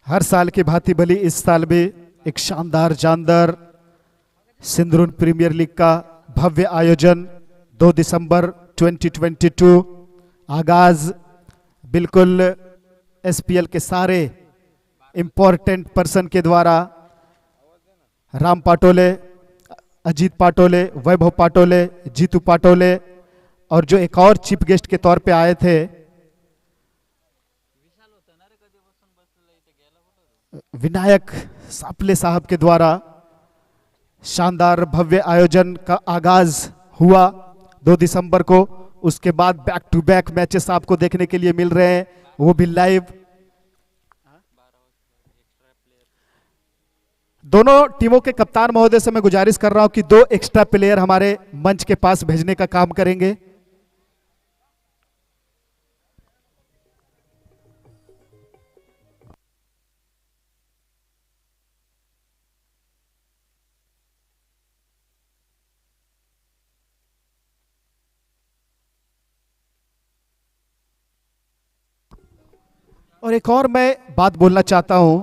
हर साल की भांति भली इस साल भी एक शानदार जानदार सिंदरून प्रीमियर लीग का भव्य आयोजन 2 दिसंबर 2022 आगाज बिल्कुल एसपीएल के सारे इंपॉर्टेंट पर्सन के द्वारा राम पाटोले, अजीत पाटोले, वैभव पाटोले, जीतू पाटोले और जो एक और चीफ गेस्ट के तौर पे आए थे विनायक सापले साहब के द्वारा शानदार भव्य आयोजन का आगाज हुआ 2 दिसंबर को। उसके बाद बैक टू बैक मैचेस आपको देखने के लिए मिल रहे हैं, वो भी लाइव। दोनों टीमों के कप्तान महोदय से मैं गुजारिश कर रहा हूं कि 2 एक्स्ट्रा प्लेयर हमारे मंच के पास भेजने का काम करेंगे। और एक और मैं बात बोलना चाहता हूं,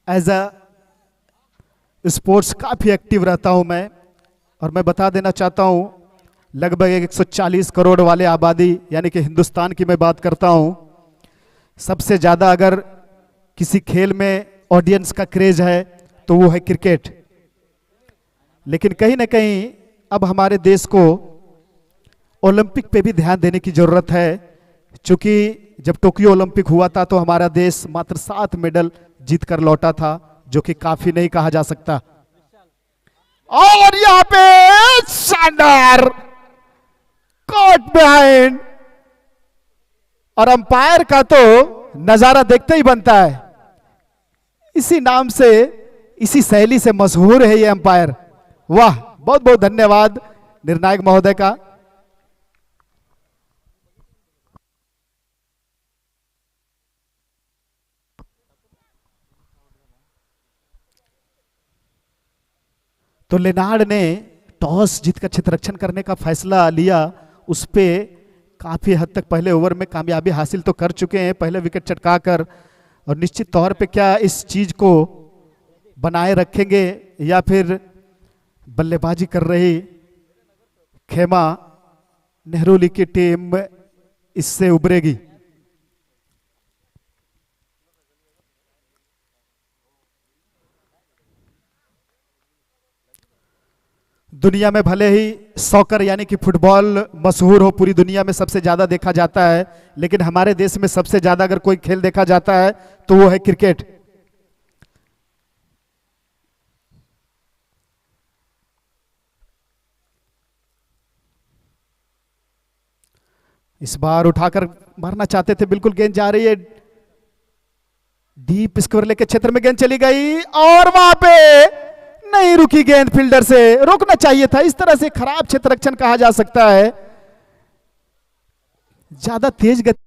एज अ स्पोर्ट्स काफी एक्टिव रहता हूं मैं, और मैं बता देना चाहता हूं लगभग 140 करोड़ वाले आबादी यानी कि हिंदुस्तान की मैं बात करता हूं। सबसे ज्यादा अगर किसी खेल में ऑडियंस का क्रेज है तो वो है क्रिकेट। लेकिन कहीं ना कहीं अब हमारे देश को ओलंपिक पे भी ध्यान देने की जरूरत है, क्योंकि जब टोक्यो ओलंपिक हुआ था तो हमारा देश मात्र 7 मेडल जीत कर लौटा था, जो कि काफी नहीं कहा जा सकता। और यहां पे शानदार कॉट बिहाइंड, और अंपायर का तो नजारा देखते ही बनता है। इसी नाम से, इसी शैली से मशहूर है ये अंपायर। वाह, बहुत बहुत धन्यवाद निर्णायक महोदय का। तो लेनार्ड ने टॉस जीतकर क्षेत्ररक्षण करने का फैसला लिया। उस पे काफी हद तक पहले ओवर में कामयाबी हासिल तो कर चुके हैं, पहले विकेट चटकाकर, और निश्चित तौर पे क्या इस चीज को बनाए रखेंगे या फिर बल्लेबाजी कर रही खेमा नेहरूली की टीम इससे उभरेगी। दुनिया में भले ही सॉकर यानी कि फुटबॉल मशहूर हो, पूरी दुनिया में सबसे ज्यादा देखा जाता है, लेकिन हमारे देश में सबसे ज्यादा अगर कोई खेल देखा जाता है तो वो है क्रिकेट। इस बार उठाकर मारना चाहते थे, बिल्कुल गेंद जा रही है डीप स्क्वायर लेके क्षेत्र में, गेंद चली गई और वहां पे नहीं रुकी गेंद, फील्डर से रोकना चाहिए था। इस तरह से खराब क्षेत्ररक्षण कहा जा सकता है। ज्यादा तेज गति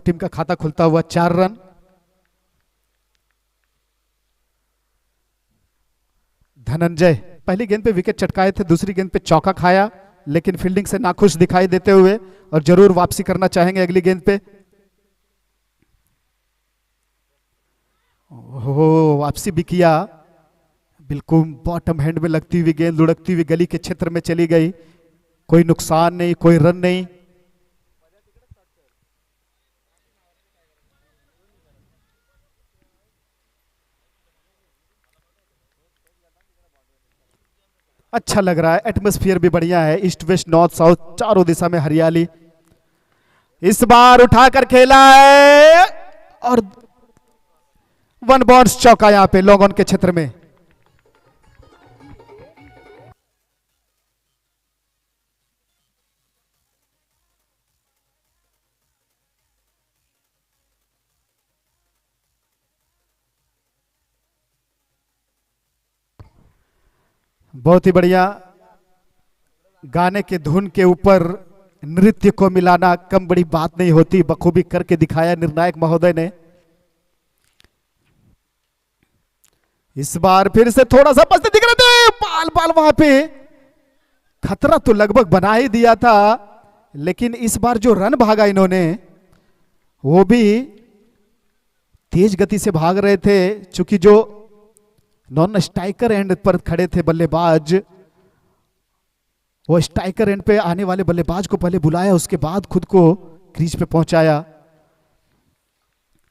टीम का खाता खुलता हुआ 4 रन। धनंजय पहली गेंद पे विकेट चटकाए थे, दूसरी गेंद पे चौका खाया, लेकिन फील्डिंग से नाखुश दिखाई देते हुए, और जरूर वापसी करना चाहेंगे अगली गेंद पे। ओहो, वापसी भी किया, बिल्कुल बॉटम हैंड में लगती हुई गेंद लुढ़कती हुई गली के क्षेत्र में चली गई। कोई नुकसान नहीं, कोई रन नहीं। अच्छा लग रहा है, एटमॉस्फेयर भी बढ़िया है, ईस्ट वेस्ट नॉर्थ साउथ चारों दिशा में हरियाली। इस बार उठाकर खेला है और 1 बाउंस चौका यहां पे लॉन्ग ऑन के क्षेत्र में। बहुत ही बढ़िया, गाने के धुन के ऊपर नृत्य को मिलाना कम बड़ी बात नहीं होती, बखूबी करके दिखाया निर्णायक महोदय ने। इस बार फिर से थोड़ा सा पस्त दिख रहे थे, बाल बाल वहां पे खतरा तो लगभग बना ही दिया था, लेकिन इस बार जो रन भागा इन्होंने वो भी तेज गति से भाग रहे थे, चूंकि जो नॉन स्ट्राइकर एंड पर खड़े थे बल्लेबाज, वो स्ट्राइकर एंड पे आने वाले बल्लेबाज को पहले बुलाया, उसके बाद खुद को क्रीज पे पहुंचाया,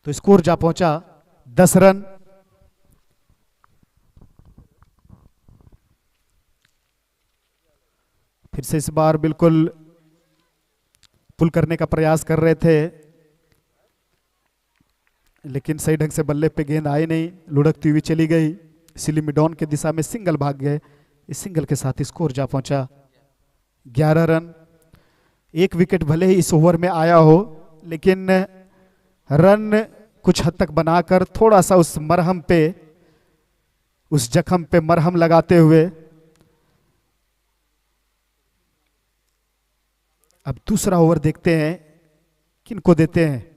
तो स्कोर जा पहुंचा 10 रन। फिर से इस बार बिल्कुल पुल करने का प्रयास कर रहे थे, लेकिन सही ढंग से बल्ले पे गेंद आई नहीं, लुढ़कती हुई चली गई, इसलिए मिडॉन के दिशा में सिंगल भाग गए। इस सिंगल के साथ स्कोर जा पहुंचा 11 रन। एक विकेट भले ही इस ओवर में आया हो, लेकिन रन कुछ हद तक बनाकर थोड़ा सा उस मरहम पे, उस जख्म पे मरहम लगाते हुए अब दूसरा ओवर देखते हैं किनको देते हैं।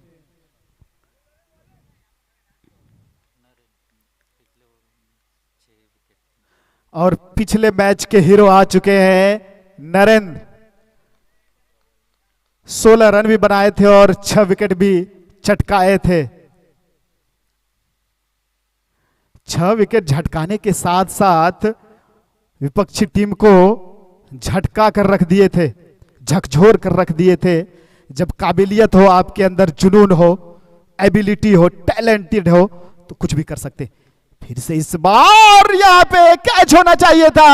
और पिछले मैच के हीरो आ चुके हैं नरेंद्र, 16 रन भी बनाए थे और 6 विकेट भी चटकाए थे। 6 विकेट झटकाने के साथ साथ विपक्षी टीम को झटका कर रख दिए थे, झकझोर कर रख दिए थे। जब काबिलियत हो आपके अंदर, जुनून हो, एबिलिटी हो, टैलेंटेड हो, तो कुछ भी कर सकते। फिर से इस बार यहां पे कैच होना चाहिए था,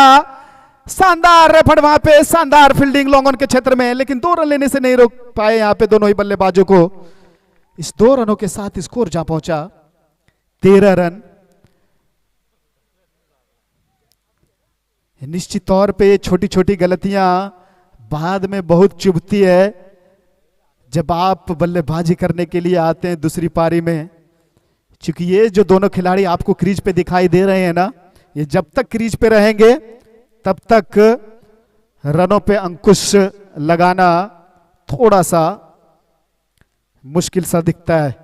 शानदार एफर्ट वहां पे, शानदार फील्डिंग लॉन्ग ऑन के क्षेत्र में, लेकिन 2 रन लेने से नहीं रोक पाए यहां पे दोनों ही बल्लेबाजों को। इस 2 रनों के साथ स्कोर जा पहुंचा 13 रन। निश्चित तौर पे ये छोटी छोटी गलतियां बाद में बहुत चुभती है जब आप बल्लेबाजी करने के लिए आते हैं दूसरी पारी में, क्योंकि ये जो दोनों खिलाड़ी आपको क्रीज पे दिखाई दे रहे हैं ना, ये जब तक क्रीज पे रहेंगे तब तक रनों पे अंकुश लगाना थोड़ा सा मुश्किल सा दिखता है,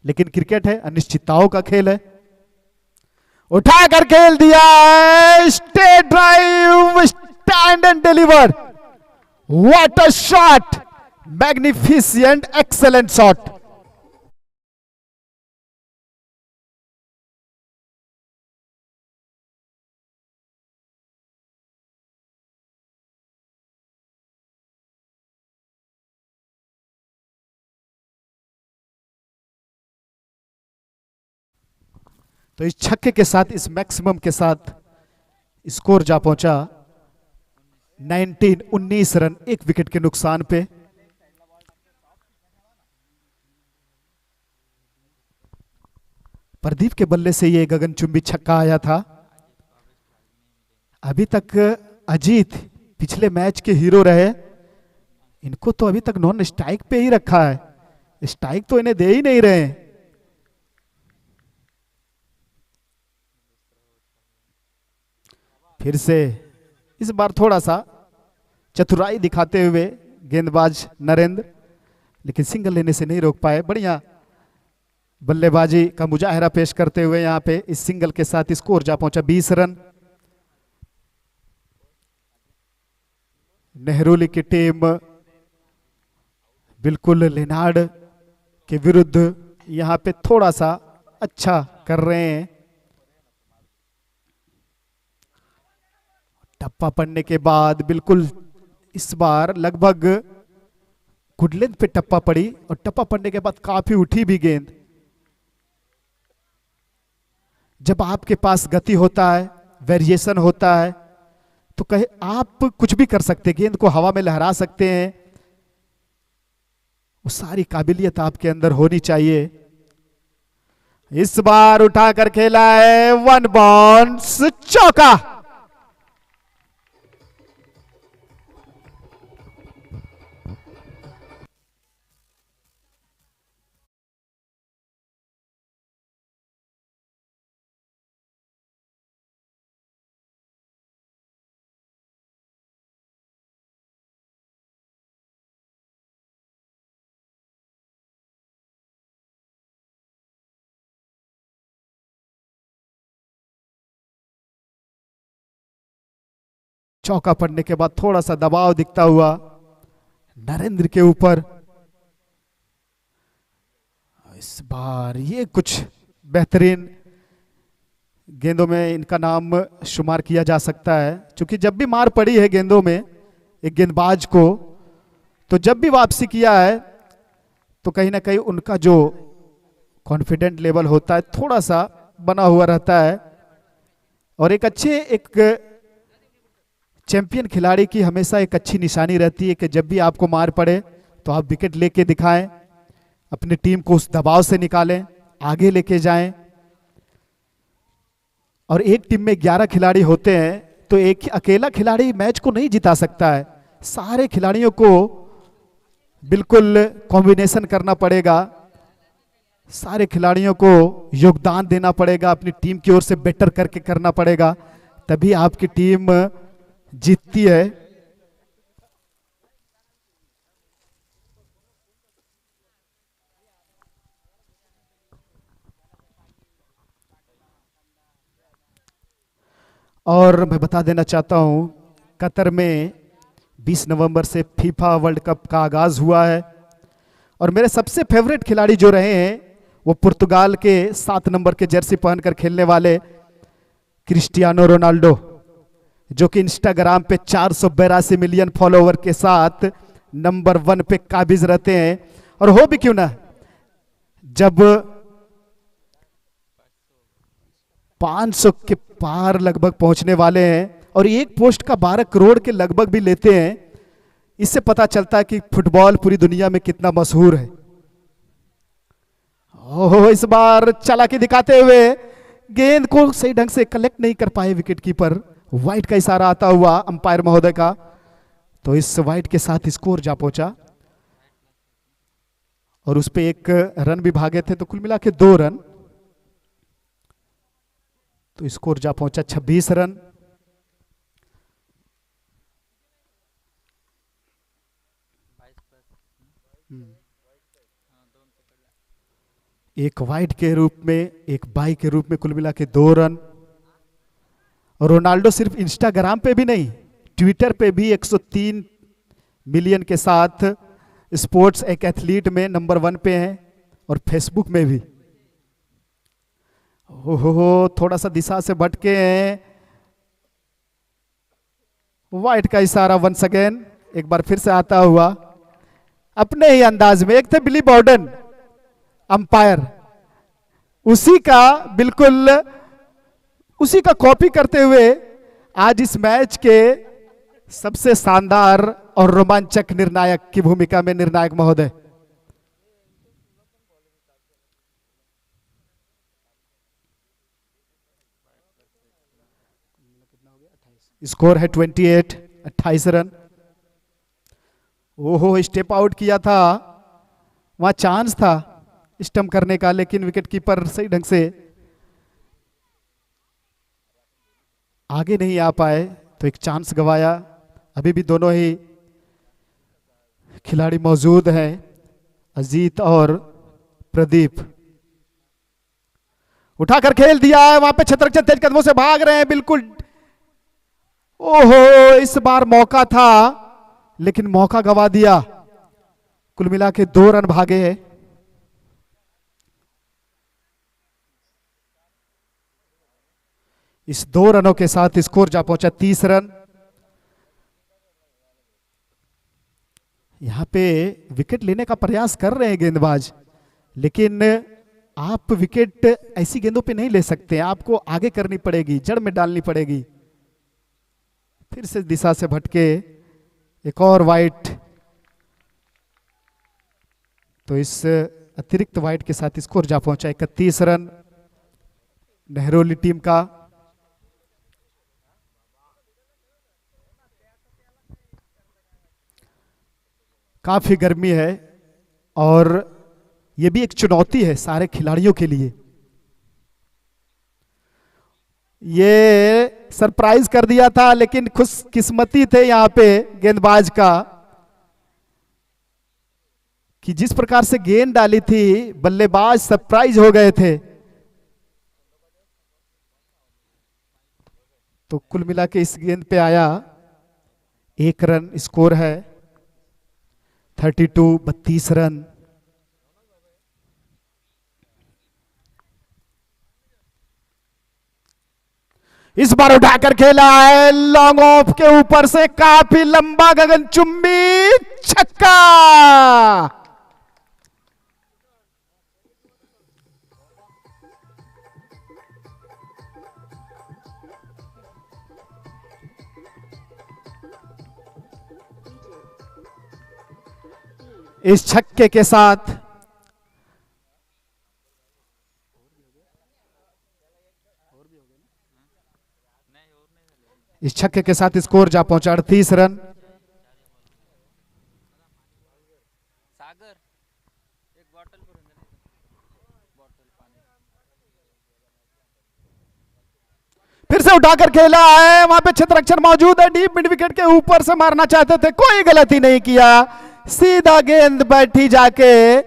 लेकिन क्रिकेट है, अनिश्चितताओं का खेल है। उठाकर खेल दिया, straight drive, stand and deliver, what a shot, magnificent, excellent shot. तो इस छक्के के साथ, इस मैक्सिमम के साथ स्कोर जा पहुंचा 19 रन, 1 विकेट के नुकसान पे। प्रदीप के बल्ले से ये गगनचुंबी छक्का आया था। अभी तक अजीत पिछले मैच के हीरो रहे, इनको तो अभी तक नॉन स्ट्राइक पे ही रखा है, स्ट्राइक तो इन्हें दे ही नहीं रहे। फिर से इस बार थोड़ा सा चतुराई दिखाते हुए गेंदबाज नरेंद्र, लेकिन सिंगल लेने से नहीं रोक पाए। बढ़िया बल्लेबाजी का मुजाहरा पेश करते हुए यहां पे इस सिंगल के साथ स्कोर जा पहुंचा 20 रन। नेहरूली की टीम बिल्कुल लेनार्ड के विरुद्ध यहां पे थोड़ा सा अच्छा कर रहे हैं। टप्पा पड़ने के बाद बिल्कुल इस बार लगभग गुड लेंथ पे टप्पा पड़ी, और टप्पा पड़ने के बाद काफी उठी भी गेंद। जब आपके पास गति होता है, वेरिएशन होता है, तो कहे आप कुछ भी कर सकते, गेंद को हवा में लहरा सकते हैं, वो सारी काबिलियत आपके अंदर होनी चाहिए। इस बार उठाकर खेला है, 1 बाउंस, चौका। चौका पड़ने के बाद थोड़ा सा दबाव दिखता हुआ नरेंद्र के ऊपर। इस बार ये कुछ बेहतरीन गेंदों में इनका नाम शुमार किया जा सकता है, क्योंकि जब भी मार पड़ी है गेंदों में एक गेंदबाज को, तो जब भी वापसी किया है तो कहीं ना कहीं उनका जो कॉन्फिडेंट लेवल होता है थोड़ा सा बना हुआ रहता है। और एक अच्छे एक चैंपियन खिलाड़ी की हमेशा एक अच्छी निशानी रहती है कि जब भी आपको मार पड़े तो आप विकेट लेके दिखाएं, अपनी टीम को उस दबाव से निकालें, आगे लेके जाएं। और एक टीम में 11 खिलाड़ी होते हैं तो एक अकेला खिलाड़ी मैच को नहीं जिता सकता है, सारे खिलाड़ियों को बिल्कुल कॉम्बिनेशन करना पड़ेगा, सारे खिलाड़ियों को योगदान देना पड़ेगा, अपनी टीम की ओर से बेटर करके करना पड़ेगा, तभी आपकी टीम जीतती है। और मैं बता देना चाहता हूं, कतर में 20 नवंबर से फीफा वर्ल्ड कप का आगाज हुआ है और मेरे सबसे फेवरेट खिलाड़ी जो रहे हैं वो पुर्तगाल के 7 नंबर के जर्सी पहनकर खेलने वाले क्रिस्टियानो रोनाल्डो, जो कि इंस्टाग्राम पे 482 मिलियन फॉलोवर के साथ नंबर 1 पे काबिज रहते हैं। और हो भी क्यों ना, जब 500 के पार लगभग पहुंचने वाले हैं और एक पोस्ट का 12 करोड़ के लगभग भी लेते हैं, इससे पता चलता है कि फुटबॉल पूरी दुनिया में कितना मशहूर है। ओह, इस बार चालाकी दिखाते हुए गेंद को सही ढंग से कलेक्ट नहीं कर पाए विकेट कीपर। वाइड का इशारा आता हुआ अंपायर महोदय का, तो इस वाइड के साथ स्कोर जा पहुंचा और उस पे एक रन भी भागे थे, तो कुल मिला के 2 रन, तो स्कोर जा पहुंचा 26 रन। एक वाइड के रूप में, एक बाई के रूप में, कुल मिला के 2 रन। और रोनाल्डो सिर्फ इंस्टाग्राम पे भी नहीं, ट्विटर पे भी 103 मिलियन के साथ स्पोर्ट्स एक एथलीट में नंबर 1 पे हैं और फेसबुक में भी। ओहो, थोड़ा सा दिशा से भटके हैं। वाइड का इशारा वंस अगेन, एक बार फिर से आता हुआ अपने ही अंदाज में। एक थे बिली बॉर्डन अंपायर, उसी का बिल्कुल उसी का कॉपी करते हुए आज इस मैच के सबसे शानदार और रोमांचक निर्णायक की भूमिका में निर्णायक महोदय। स्कोर है 28 रन। ओहो, स्टेप आउट किया था, वहां चांस था स्टंप करने का, लेकिन विकेट कीपर सही ढंग से आगे नहीं आ पाए, तो एक चांस गवाया। अभी भी दोनों ही खिलाड़ी मौजूद हैं, अजीत और प्रदीप। उठाकर खेल दिया है, वहां पे छत्रक्षण तेज कदमों से भाग रहे हैं बिल्कुल। ओहो, इस बार मौका था लेकिन मौका गवा दिया। कुल मिला के 2 रन भागे हैं। इस 2 रनों के साथ स्कोर जा पहुंचा 30 रन। यहां पे विकेट लेने का प्रयास कर रहे हैं गेंदबाज, लेकिन आप विकेट ऐसी गेंदों पे नहीं ले सकते, आपको आगे करनी पड़ेगी, जड़ में डालनी पड़ेगी। फिर से दिशा से भटके, एक और वाइड, तो इस अतिरिक्त वाइड के साथ स्कोर जा पहुंचा 31 रन नेहरोली टीम का। काफी गर्मी है और यह भी एक चुनौती है सारे खिलाड़ियों के लिए। ये सरप्राइज कर दिया था, लेकिन खुशकिस्मती थे यहां पे गेंदबाज का कि जिस प्रकार से गेंद डाली थी बल्लेबाज सरप्राइज हो गए थे। तो कुल मिला के इस गेंद पे आया 1 रन स्कोर है। 32 रन। इस बार उठाकर खेला है लॉन्ग ऑफ के ऊपर से, काफी लंबा गगनचुंबी छक्का। इस छक्के के साथ स्कोर जा पहुंचा 38 रन। फिर से उठाकर खेला है, वहां पे क्षेत्ररक्षण मौजूद है, डीप मिड विकेट के ऊपर से मारना चाहते थे, कोई गलती नहीं किया, सीधा गेंद बैठी जाके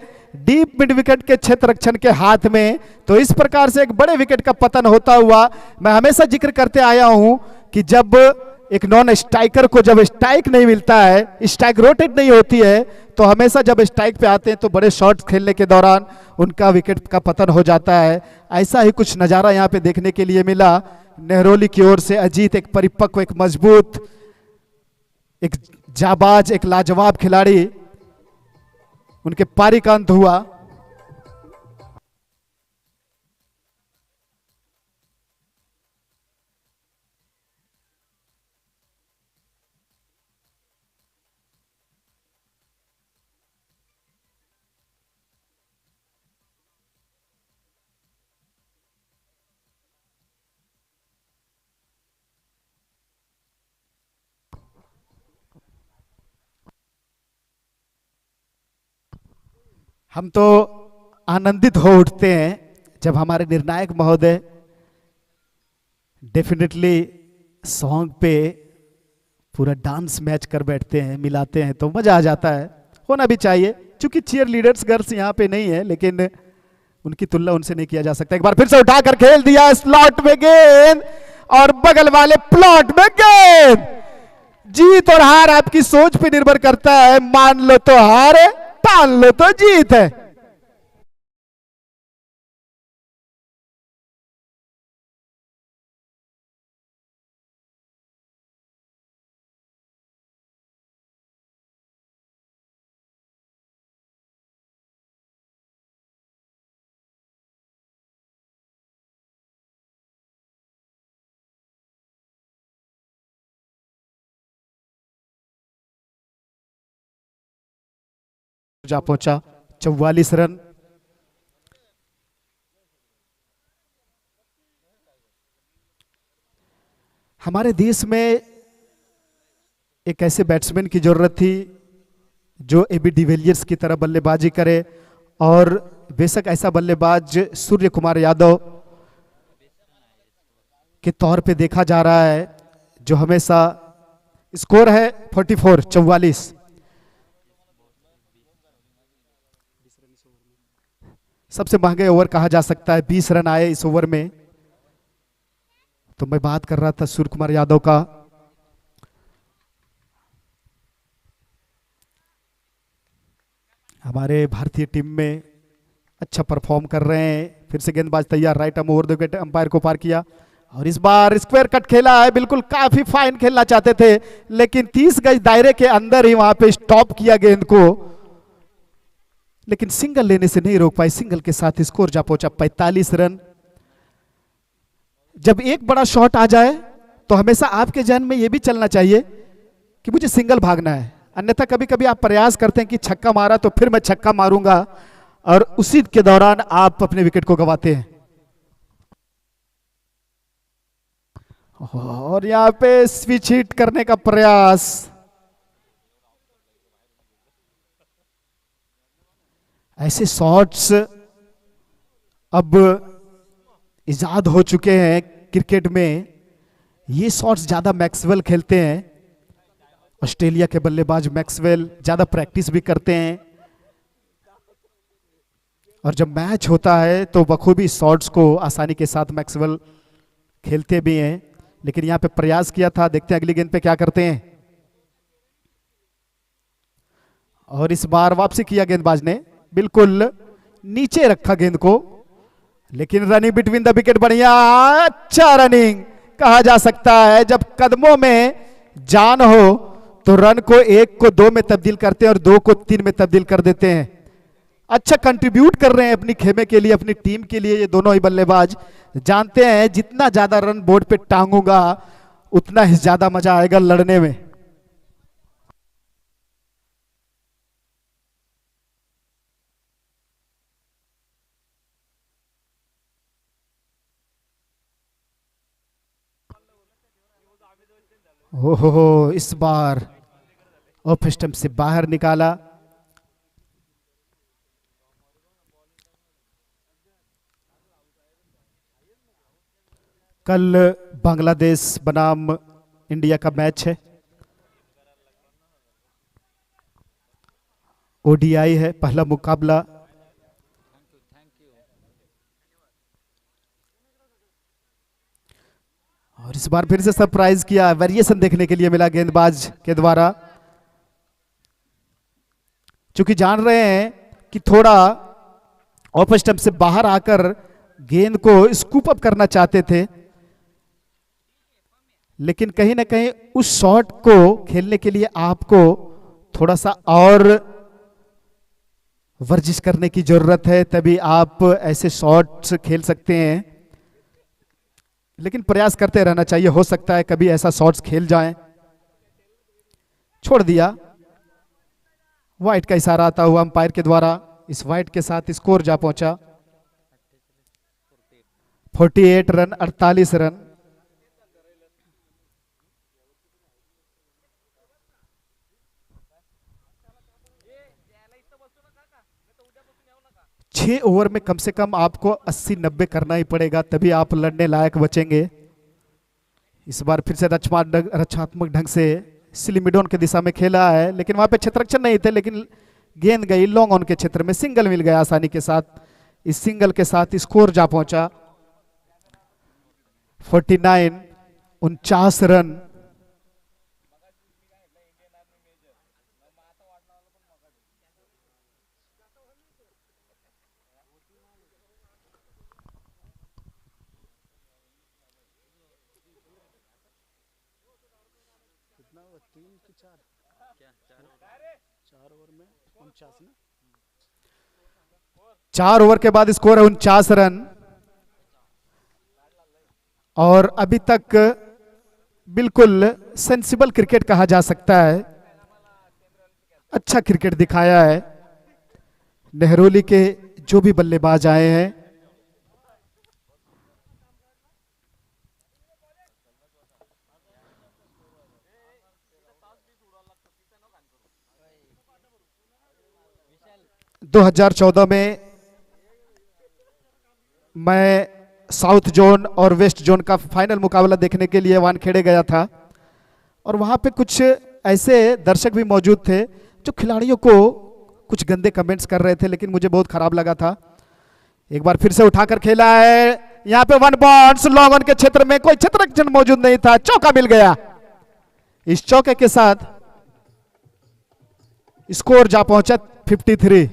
डीप मिड विकेट के क्षेत्ररक्षण के हाथ में। तो इस प्रकार से एक बड़े विकेट का पतन होता हुआ, मैं हमेशा जिक्र करते आया हूं कि जब एक नॉन स्ट्राइकर को जब स्ट्राइक नहीं मिलता है, स्ट्राइक रोटेट नहीं होती है, तो हमेशा जब स्ट्राइक पे आते हैं तो बड़े शॉट्स खेलने के दौरान उनका विकेट का पतन हो जाता है। ऐसा ही कुछ नजारा यहां पे देखने के लिए मिला। नेहरोली की ओर से अजीत एक परिपक्व, एक मजबूत, एक जाबाज, एक लाजवाब खिलाड़ी, उनके पारी का अंत हुआ। हम तो आनंदित हो उठते हैं जब हमारे निर्णायक महोदय डेफिनेटली सॉन्ग पे पूरा डांस मैच कर बैठते हैं, मिलाते हैं, तो मजा आ जाता है। होना भी चाहिए, क्योंकि चीयर लीडर्स गर्ल्स यहाँ पे नहीं है, लेकिन उनकी तुलना उनसे नहीं किया जा सकता। एक बार फिर से उठाकर खेल दिया, स्लॉट में गेंद और बगल वाले प्लॉट में गेंद। जीत और हार आपकी सोच पे निर्भर करता है, मान लो तो हार है, ठान लो तो जीत है। जा पहुंचा 44 रन। हमारे देश में एक ऐसे बैट्समैन की जरूरत थी जो एबी डिविलियर्स की तरह बल्लेबाजी करे, और बेशक ऐसा बल्लेबाज सूर्य कुमार यादव के तौर पे देखा जा रहा है, जो हमेशा स्कोर है 44। सबसे महंगे ओवर कहा जा सकता है, 20 रन आए इस ओवर में। तो मैं बात कर रहा था सूर्य कुमार यादव का। हमारे भारतीय टीम में अच्छा परफॉर्म कर रहे हैं। फिर से गेंदबाज तैयार, right arm over the wicket, umpire को पार किया, और इस बार स्क्वायर कट खेला है। बिल्कुल काफी फाइन खेलना चाहते थे, लेकिन 30 गज दायरे के अंदर ही वहां पे स्टॉप किया गेंद को, लेकिन सिंगल लेने से नहीं रोक पाए। सिंगल के साथ स्कोर जा पहुंचा 45 रन। जब एक बड़ा शॉट आ जाए तो हमेशा आपके जहन में यह भी चलना चाहिए कि मुझे सिंगल भागना है, अन्यथा कभी कभी आप प्रयास करते हैं कि छक्का मारा तो फिर मैं छक्का मारूंगा, और उसी के दौरान आप अपने विकेट को गंवाते हैं। और यहां पे स्विच हिट करने का प्रयास, ऐसे शॉट्स अब इजाद हो चुके हैं क्रिकेट में। ये शॉट्स ज्यादा मैक्सवेल खेलते हैं, ऑस्ट्रेलिया के बल्लेबाज मैक्सवेल ज्यादा प्रैक्टिस भी करते हैं, और जब मैच होता है तो बखूबी शॉट्स को आसानी के साथ मैक्सवेल खेलते भी हैं। लेकिन यहां पे प्रयास किया था, देखते हैं अगली गेंद पे क्या करते हैं। और इस बार वापसी किया गेंदबाज ने, बिल्कुल नीचे रखा गेंद को, लेकिन रनिंग बिटवीन द विकेट बढ़िया, अच्छा रनिंग कहा जा सकता है। जब कदमों में जान हो तो रन को 1 को 2 में तब्दील करते हैं और 2 को 3 में तब्दील कर देते हैं। अच्छा कंट्रीब्यूट कर रहे हैं अपनी खेमे के लिए, अपनी टीम के लिए ये दोनों ही बल्लेबाज। जानते हैं जितना ज्यादा रन बोर्ड पे टांगूंगा उतना ही ज्यादा मजा आएगा लड़ने में। ओहो, इस बार ऑफ स्टंप से बाहर निकाला। कल बांग्लादेश बनाम इंडिया का मैच है, ओडीआई है पहला मुकाबला। और इस बार फिर से सरप्राइज किया, वेरिएशन देखने के लिए मिला गेंदबाज के द्वारा। चूंकि जान रहे हैं कि थोड़ा ऑफ स्टंप से बाहर आकर गेंद को स्कूप अप करना चाहते थे, लेकिन कहीं ना कहीं उस शॉट को खेलने के लिए आपको थोड़ा सा और वर्जिश करने की जरूरत है, तभी आप ऐसे शॉट्स खेल सकते हैं। लेकिन प्रयास करते रहना चाहिए, हो सकता है कभी ऐसा शॉट्स खेल जाएं। छोड़ दिया, वाइट का इशारा आता हुआ अंपायर के द्वारा। इस वाइट के साथ स्कोर जा पहुंचा 48 रन, 48 रन। छह ओवर में कम से कम आपको 80-90 करना ही पड़ेगा, तभी आप लड़ने लायक बचेंगे। इस बार फिर से रचनात्मक ढंग से सिलिमिडोन के दिशा में खेला है, लेकिन वहां पे क्षेत्ररक्षण नहीं थे, लेकिन गेंद गई लॉन्ग ऑन के क्षेत्र में, सिंगल मिल गया आसानी के साथ। इस सिंगल के साथ स्कोर जा पहुंचा 49, 49 रन। चार ओवर के बाद स्कोर है 49 रन। और अभी तक बिल्कुल सेंसिबल क्रिकेट कहा जा सकता है, अच्छा क्रिकेट दिखाया है नेहरोली के जो भी बल्लेबाज आए हैं। दो 2014 में मैं साउथ जोन और वेस्ट जोन का फाइनल मुकाबला देखने के लिए वानखेड़े गया था, और वहां पे कुछ ऐसे दर्शक भी मौजूद थे जो खिलाड़ियों को कुछ गंदे कमेंट्स कर रहे थे, लेकिन मुझे बहुत खराब लगा था। एक बार फिर से उठाकर खेला है, यहाँ पे 1 बाउंस लॉन्ग ऑन के क्षेत्र में, कोई क्षेत्ररक्षण मौजूद नहीं था, चौका मिल गया। इस चौके के साथ स्कोर जा पहुंचा 53।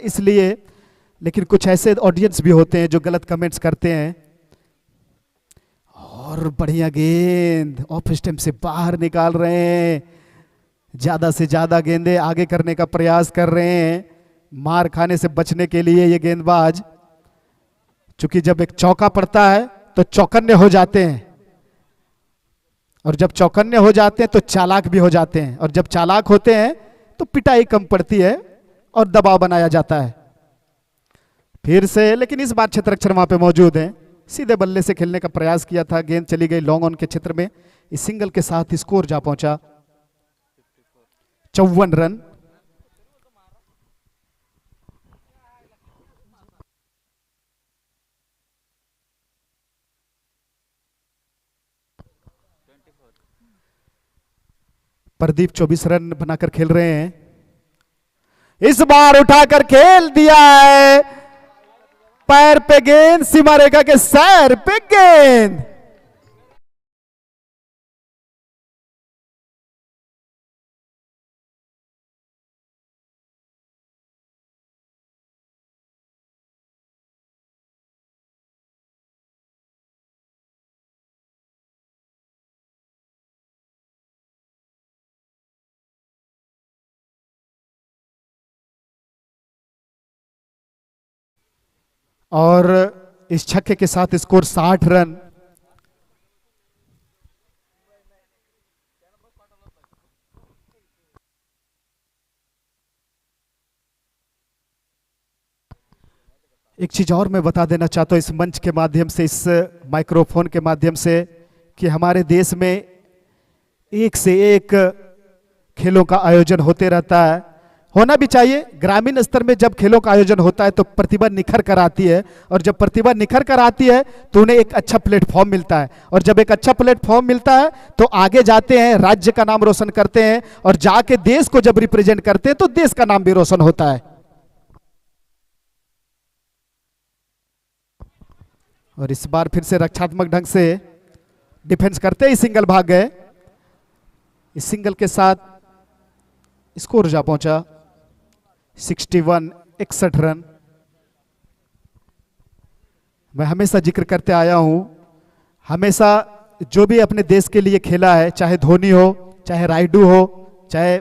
इसलिए, लेकिन कुछ ऐसे ऑडियंस भी होते हैं जो गलत कमेंट्स करते हैं। और बढ़िया गेंद ऑफ स्टंप से बाहर निकाल रहे हैं, ज्यादा से ज्यादा गेंदें आगे करने का प्रयास कर रहे हैं मार खाने से बचने के लिए ये गेंदबाज। चूंकि जब एक चौका पड़ता है तो चौकन्ने हो जाते हैं, और जब चौकन्ने हो जाते हैं तो चालाक भी हो जाते हैं, और जब चालाक होते हैं तो पिटाई कम पड़ती है और दबाव बनाया जाता है। फिर से, लेकिन इस बार क्षेत्ररक्षण वहां पे मौजूद है, सीधे बल्ले से खेलने का प्रयास किया था, गेंद चली गई लॉन्ग ऑन के क्षेत्र में। इस सिंगल के साथ स्कोर जा पहुंचा 54 रन। प्रदीप 24 रन बनाकर खेल रहे हैं। इस बार उठाकर खेल दिया है, पैर पे गेंद, सीमा रेखा के सैर पे गेंद। और इस छक्के के साथ स्कोर 60 रन। एक चीज और मैं बता देना चाहता हूं इस मंच के माध्यम से, इस माइक्रोफोन के माध्यम से, कि हमारे देश में एक से एक खेलों का आयोजन होते रहता है, होना भी चाहिए। ग्रामीण स्तर में जब खेलों का आयोजन होता है तो प्रतिभा निखर कर आती है, और जब प्रतिभा निखर कर आती है तो उन्हें एक अच्छा प्लेटफॉर्म मिलता है, और जब एक अच्छा प्लेटफॉर्म मिलता है तो आगे जाते हैं, राज्य का नाम रोशन करते हैं, और जाके देश को जब रिप्रेजेंट करते हैं तो देश का नाम भी रोशन होता है। और इस बार फिर से रक्षात्मक ढंग से डिफेंस करते ही सिंगल भाग गए। इस सिंगल के साथ स्कोर जा पहुंचा 61 रन। मैं हमेशा जिक्र करते आया हूं, हमेशा जो भी अपने देश के लिए खेला है, चाहे धोनी हो, चाहे रायडू हो, चाहे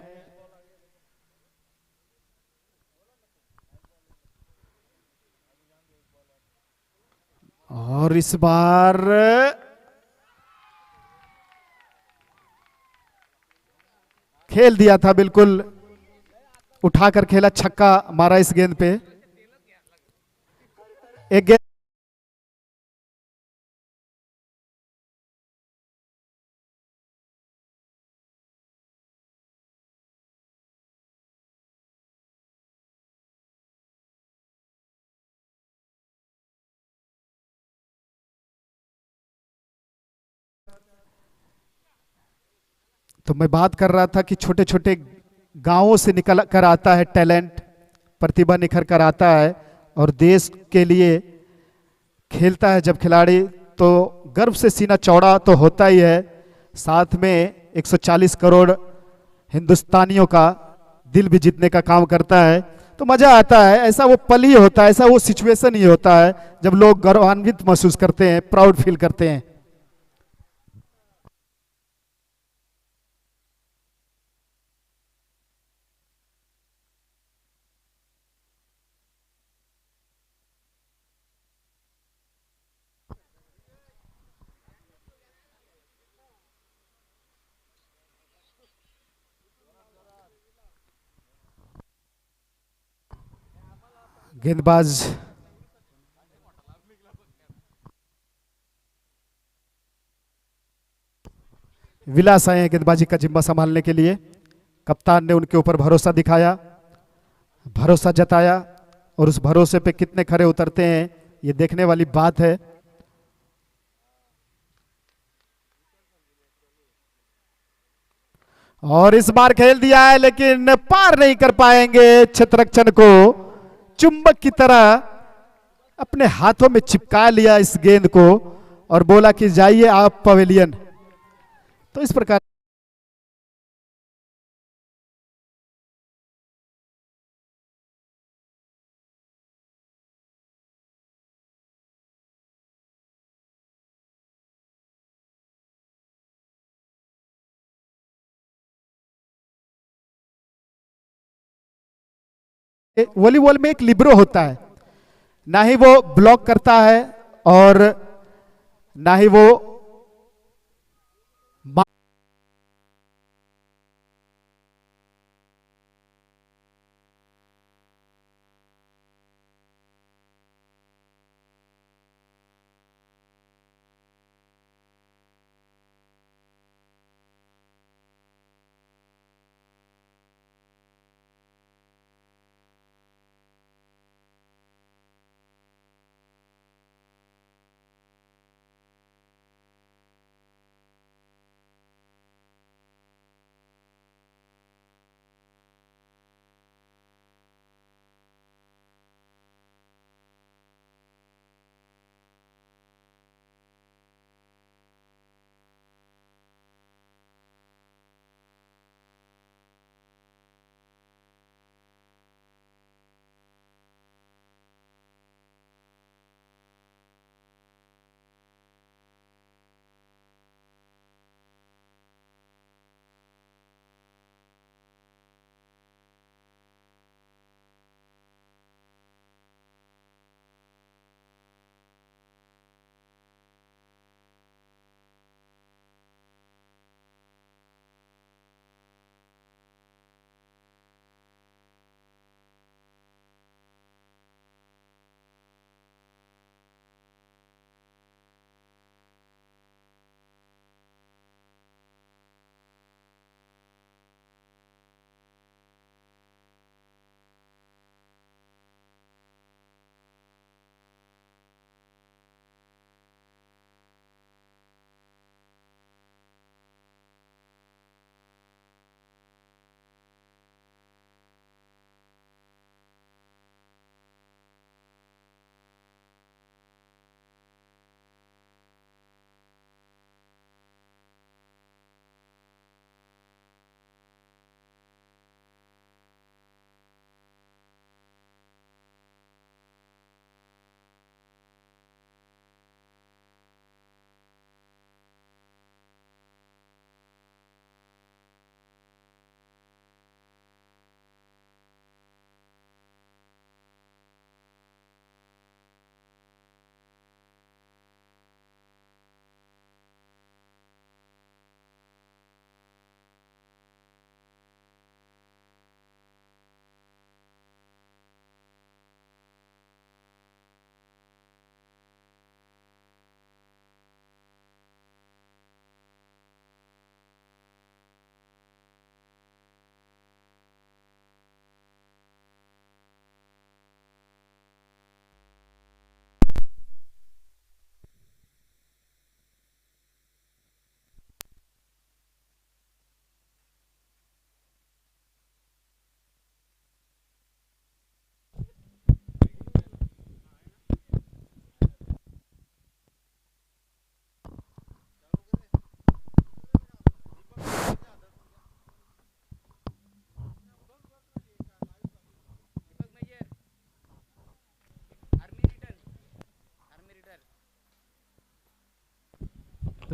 और इस बार खेल दिया था, बिल्कुल उठाकर खेला, छक्का मारा इस गेंद पे। एक गेंद तो मैं बात कर रहा था कि छोटे छोटे गांवों से निकल कर आता है टैलेंट, प्रतिभा निखर कर आता है, और देश के लिए खेलता है जब खिलाड़ी, तो गर्व से सीना चौड़ा तो होता ही है, साथ में 140 करोड़ हिंदुस्तानियों का दिल भी जीतने का काम करता है। तो मजा आता है, ऐसा वो पल ही होता है, ऐसा वो सिचुएशन ही होता है जब लोग गौरवान्वित महसूस करते हैं, प्राउड फील करते हैं। गेंदबाज विलास आए हैं गेंदबाजी का जिम्मा संभालने के लिए। कप्तान ने उनके ऊपर भरोसा दिखाया, भरोसा जताया, और उस भरोसे पे कितने खरे उतरते हैं ये देखने वाली बात है। और इस बार खेल दिया है लेकिन पार नहीं कर पाएंगे क्षेत्ररक्षण को, चुंबक की तरह अपने हाथों में चिपका लिया इस गेंद को और बोला कि जाइए आप पवेलियन। तो इस प्रकार वॉलीबॉल में एक लिब्रो होता है, ना ही वो ब्लॉक करता है और ना ही वो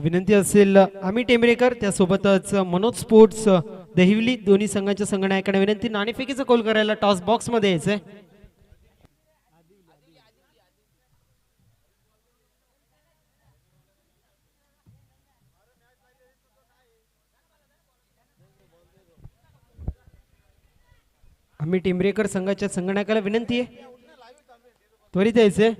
विनंती असेल आम्ही टेंबरेकर त्यासोबतच मनोज स्पोर्ट्स दहिवली दोन्ही संघांच्या संघनायकांना विनंती नाणेफेकीचा कॉल करायला टॉस बॉक्स मध्ये यायचंय. आम्ही टेंबरेकर संघाच्या संघनायकाला विनंती आहे त्वरित यायचंय.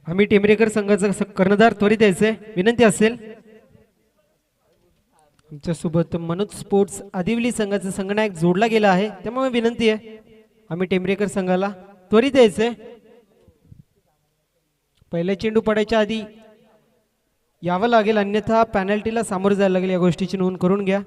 आम्ही टेंबरेकर संघाचा कर्णधार त्वरित यायचंय विनंती असेल. आमच्यासोबत मनोज स्पोर्ट्स आदिवली संघाचा संघनायक जोडला गेला आहे त्यामुळे विनंती आहे आम्ही टेंबरेकर संघाला त्वरित यायचंय. पहिल्या चेंडू पडायच्या आधी यावं लागेल अन्यथा पॅनल्टीला सामोरं जायला लागेल. या गोष्टीची नोंद करून घ्या.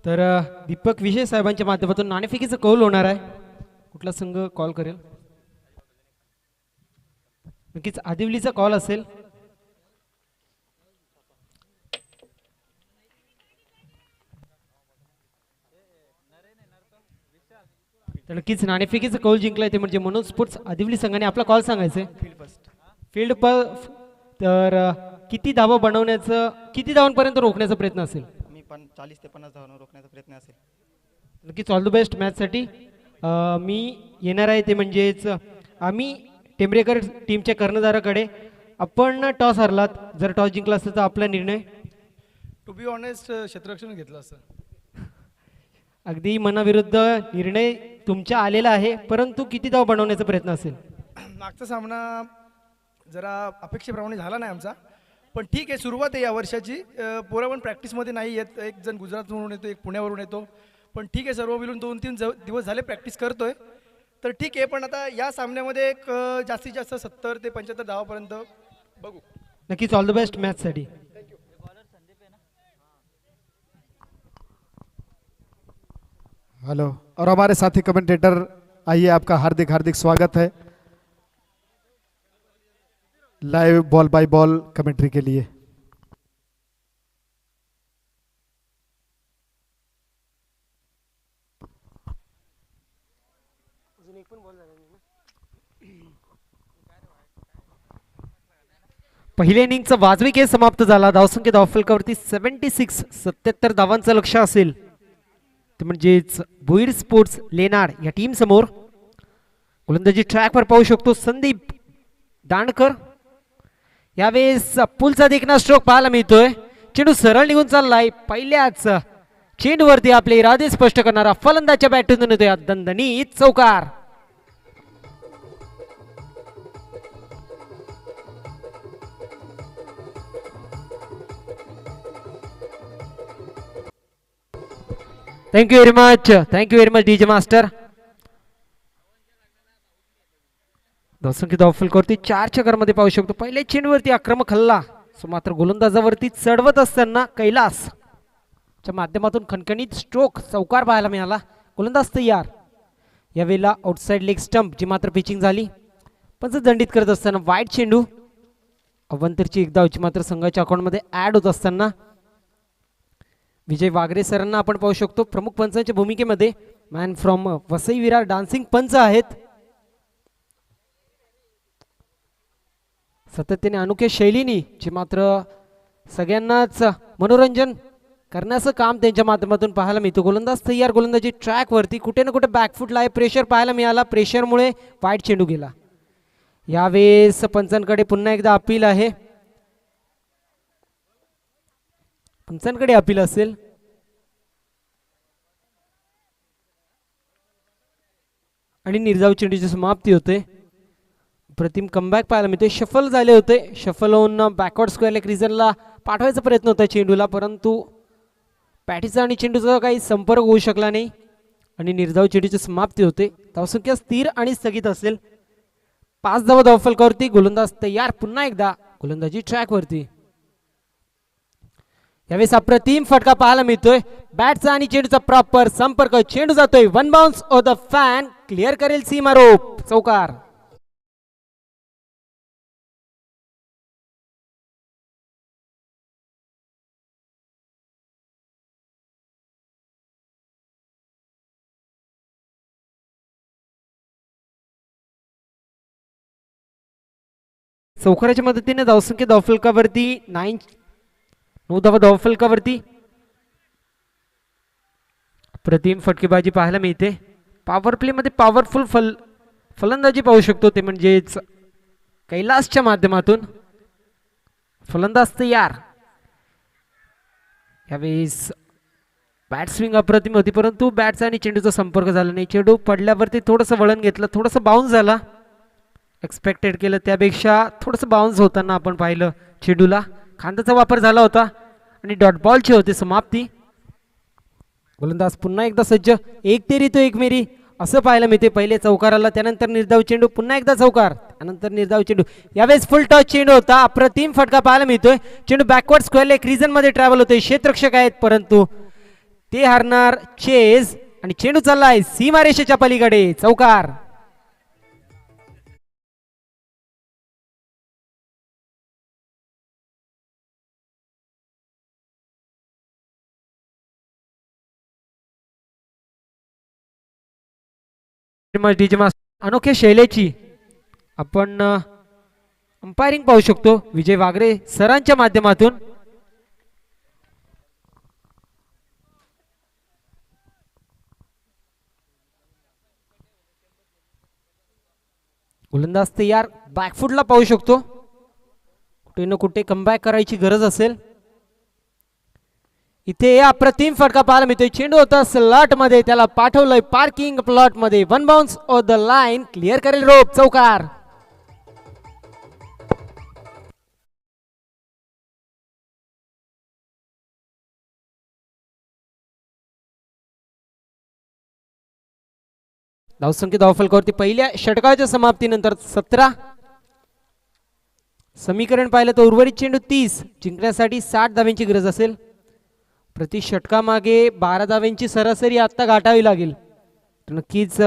तर दीपक विजय साहेबांच्या माध्यमातून नाणेफेकीचं कौल होणार आहे. कुठला संघ कॉल करेल? नक्कीच आदिवलीचा कॉल असेल. तर नक्कीच नाणेफेकीचं कौल जिंकलाय ते म्हणजे मनोज स्पोर्ट्स आदिवली संघाने आपला कॉल सांगायचंय. फील्ड तर किती धावा बनवण्याचं किती धावांपर्यंत रोखण्याचा प्रयत्न असेल? 40 ते 50 धावांवर रोखण्याचा प्रयत्न असेल. नक्कीच ऑल द बेस्ट मॅचसाठी. मी येणार आहे ते म्हणजेच आम्ही टेंबरेकर टीमच्या कर्णधाराकडे. आपण टॉस हरलात, जर टॉस जिंकला असतं तर आपला निर्णय? टू बी ऑनेस्ट क्षेत्ररक्षण घेतलं असतं. अगदी मनाविरुद्ध निर्णय तुमच्या आलेला आहे, परंतु किती धाव बनवण्याचा प्रयत्न असेल? मागचा सामना जरा अपेक्षेप्रमाणे झाला नाही आमचा, पण ठीक आहे. सुरुवात आहे या वर्षाची. पोरं पण प्रॅक्टिसमध्ये नाही येत. एक जण गुजरातवरून येतो, एक पुण्यावरून येतो, पण ठीक आहे. सर्व मिळून 2-3 दिवस झाले प्रॅक्टिस करतोय, तर ठीक आहे. पण आता या सामन्यामध्ये एक जास्तीत जास्त 70 ते 75 धावापर्यंत बघू. नक्कीच ऑल द बेस्ट मॅचसाठी. हेलो, और हमारे साथी कमेंटेटर आइए, आपका हार्दिक हार्दिक स्वागत है live ball by ball commentary के लिए. पहिल्या इनिंगचा वाजवी खेळ समाप्त झाला. धावसंख्या धावफलकावरती 76, 77 धावांचं लक्ष असेल ते म्हणजेच भुईर स्पोर्ट्स लेनाड या टीम समोर. गोलंदाजी ट्रॅकवर पाहू शकतो संदीप दांडकर. यावेळेस पुलचा देखना स्ट्रोक पाहायला मिळतोय. चेंडू सरळ निघून चाललाय. पहिल्याच चेंडूवरती आपले इरादे स्पष्ट करणारा फलंदाजच्या बॅटून येतोय दणदणीत चौकार. Thank you very much DJ master. धावसंख्या धावफलकावरती 4 चकरमध्ये पाहू शकतो. पहिल्या चेंडूवरती आक्रमक हल्ला, मात्र गोलंदाजावरती चढवत असताना कैलास च्या माध्यमातून खणखणीत स्ट्रोक चौकार पाहायला मिळाला. गोलंदाज तयार. यावेळेला आउटसाइड लेग स्टंप जी मात्र पिचिंग झाली. पंच दंडित करत असताना वाईट चेंडू. अवंतरची एक धावची मात्र संघाच्या अकाउंटमध्ये ऍड होत असताना विजय वागरे सरांना आपण पाहू शकतो प्रमुख पंचांच्या भूमिकेमध्ये. Man from Vasai Virar dancing पंच आहेत. सातत्याने अनोख्या शैलीनी जे मात्र सगळ्यांनाच मनोरंजन करण्याचं काम त्यांच्या माध्यमातून पाहायला मिळतं. गोलंदाज तयार, गोलंदाजी ट्रॅक वरती, कुठे ना कुठे बॅकफुटला आहे, प्रेशर पाहायला मिळाला, प्रेशरमुळे वाईट चेंडू गेला. यावेळेस पंचांकडे पुन्हा एकदा अपील आहे, पंचांकडे अपील असेल. आणि निर्धाव चेंडूची समाप्ती होते. प्रतिम कमबॅक पाहायला मिळते. शफल झाले होते, शफल होऊन बॅकवर्ड स्क्वेअर लेग रिजनला पाठवायचा प्रयत्न होता चेंडूला, परंतु पॅटीचा आणि चेंडूचा काही संपर्क होऊ शकला नाही आणि निर्धाव चेंडूची समाप्ती होते. धावसंख्या स्थिर आणि स्थगित असेल. 5 धावा धावफलकावरती, गोलंदाज तयार, पुन्हा एकदा गोलंदाजी ट्रॅक वरती. यावेळेस अप्रतिम फटका पाहायला मिळतोय. बॅटचा आणि चेंडूचा प्रॉपर संपर्क, चेंडू जातोय one bounce of the fan, clear करेल सीमारोप, चौकार. चौकाराच्या मदतीने धावसंख्या धावफलकावरती 9 धावा धावफलकावरती. प्रतिम फटकेबाजी पाहायला मिळते. पॉवर प्ले मध्ये पॉवरफुल फलंदाजी पाहू शकतो, ते म्हणजेच कैलासच्या माध्यमातून. फलंदाज तयार. यावेळेस बॅट स्विंग अप्रतिम होती, परंतु बॅटचा आणि चेंडूचा संपर्क झाला नाही. चेंडू पडल्यावरती थोडंसं वळण घेतलं, थोडंसं बाउन्स झाला. एक्सपेक्टेड केलं त्यापेक्षा थोडंसं बाउन्स होताना आपण पाहिलं चेंडूला. खांद्याचा वापर झाला होता आणि डॉट बॉलची होते समाप्ती. गोलंदाज पुन्हा एकदा सज्ज, एक तेरी तो एक मेरी असं पाहायला मिळते. पहिले चौकाराला, त्यानंतर निर्धाव चेंडू, पुन्हा एकदा चौकार, त्यानंतर निर्धाव चेंडू. यावेळेस फुल टच चेंडू होता, अप्रतिम फटका पाहायला मिळतोय. चेंडू बॅकवर्ड स्क्वेअर लेग रिजन मध्ये ट्रॅव्हल होतोय. क्षेत्ररक्षक आहेत, परंतु ते हारणार चेज आणि चेंडू चाललाय सीमारेषेच्या पलीकडे, चौकार. अनोख्या शैलीची आपण अंपायरिंग पाहू शकतो विजय वागरे सरांच्या माध्यमातून. गोलंदाज तयार, बॅकफुटला पाहू शकतो, कुठे ना कुठे कमबॅक करायची गरज असेल. इथे अप्रतिम फटका पाहायला मिळतोय. चेंडू होता स्लॉट मध्ये, त्याला पाठवलंय पार्किंग प्लॉट मध्ये. One bounce of the line, clear करेल रोप, चौकार. धावसंख्या धावफलकावरती पहिल्या षटकाच्या समाप्तीनंतर 17. समीकरण पाहिलं तर उर्वरित चेंडू 30, जिंकण्यासाठी 60 धाव्यांची गरज असेल. प्रति षटकामागे 12 धाव्यांची सरासरी आता गाठावी लागेल. नक्कीच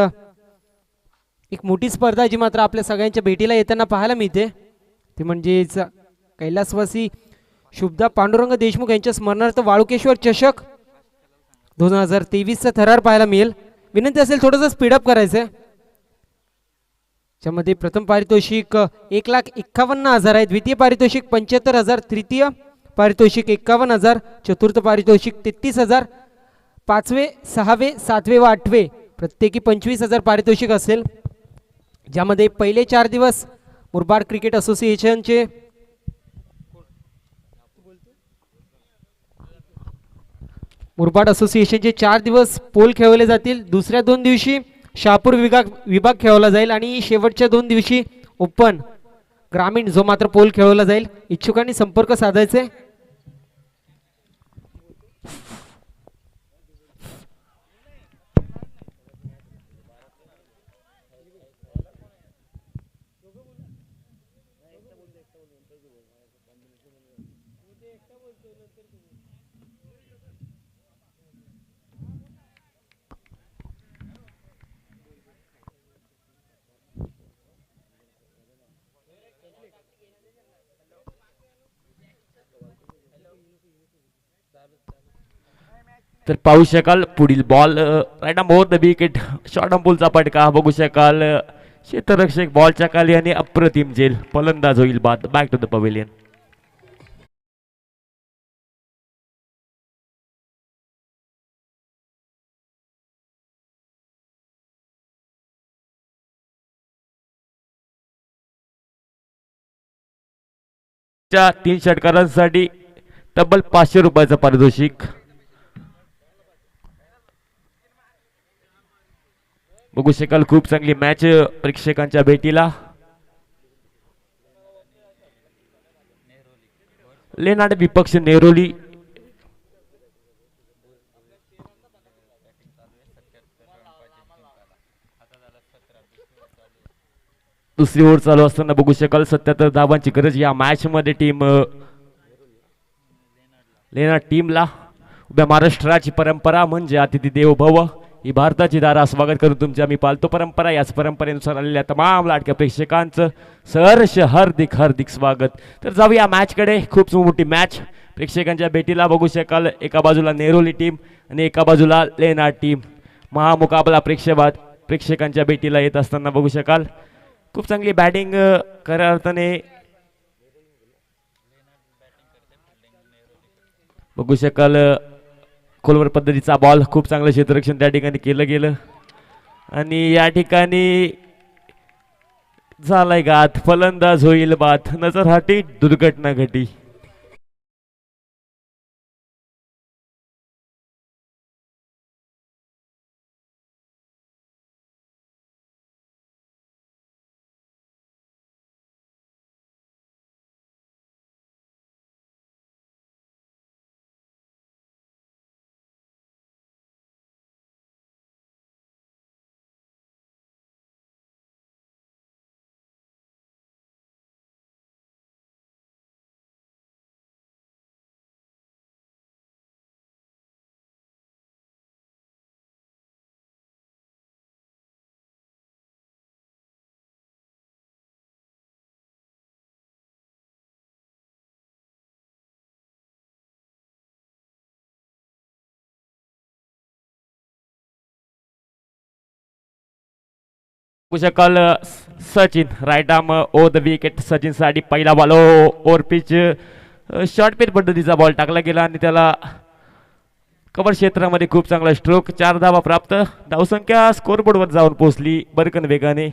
एक मोठी स्पर्धा जी मात्र आपल्या सगळ्यांच्या भेटीला येताना पाहायला मिळते, ती म्हणजेच कैलासवासी शुभदा पांडुरंग देशमुख यांच्या स्मरणार्थ वाळुकेश्वर चषक 2023चा थरार पाहायला मिळेल. विनंती असेल थोडंसं स्पीडअप करायचंय. त्यामध्ये प्रथम पारितोषिक 1,51,000 आहे, द्वितीय पारितोषिक 75,000, तृतीय पारितोषिक 51,000, चतुर्थ पारितोषिक 33,000, 5वे 6वे 7वे व 8वे प्रत्येकी 25,000 पारितोषिक असेल. ज्यामध्ये पहिले 4 दिवस मुरबाड क्रिकेट असोसिएशनचे मुरबाड असोसिएशनचे 4 दिवस पोल खेळवले जातील. दुसऱ्या 2 दिवशी शहापूर विभाग खेळवला जाईल आणि शेवटच्या 2 दिवशी ओपन ग्रामीण जो मात्र पोल खेळवला जाईल. इच्छुकांनी संपर्क साधायचे. तर पाहू शकाल पुढील ball right more the wicket, short अंपूलचा फटका बघू शकाल. क्षेत्ररक्षक बॉलच्या खाली आणि अप्रतिम झेल, फलंदाज होईल बाद. Back to the pavilion. च्या 3 षटकारांसाठी तब्बल 500 रुपयाचं पारितोषिक. बघू शकाल खूप चांगली मॅच प्रेक्षकांच्या भेटीला. लेनाड विपक्ष नेरोली. दुसरी ओव्हर चालू असताना बघू शकाल 77 धावांची गरज या मॅच मध्ये टीम लेनाड टीमला. उभ्या महाराष्ट्राची परंपरा म्हणजे अतिथी देवो भव ही भारताची दारा. स्वागत करून तुमची आम्ही पालतो परंपरा. याच परंपरेनुसार आलेल्या तमाम लाडक्या प्रेक्षकांचं सहर्ष हार्दिक हार्दिक स्वागत. तर जाऊया मॅचकडे. खूप मोठी मॅच प्रेक्षकांच्या भेटीला. बघू शकाल एका बाजूला नेरोली टीम आणि एका बाजूला लेनाड टीम. महामुकाबला प्रेक्षकांच्या भेटीला येत असताना बघू शकाल खूप चांगली बॅटिंग खऱ्या अर्थाने बघू शकाल. खोलवर पद्धतीचा बॉल, खूप चांगलं क्षेत्ररक्षण त्या ठिकाणी केलं गेलं आणि या ठिकाणी झालाय घात. फलंदाज होईल बाद. नजर हाटी, दुर्घटना घटी. शकाल Sachin right arm over the wicket. Sachin साठी पहिला ball over pitch short pitch पद्धतीचा बॉल टाकला गेला आणि त्याला कव्हर क्षेत्रामध्ये खूप चांगला स्ट्रोक. 4 धावा प्राप्त. धावसंख्या स्कोरबोर्डवर जाऊन पोहोचली बरकन वेगाने.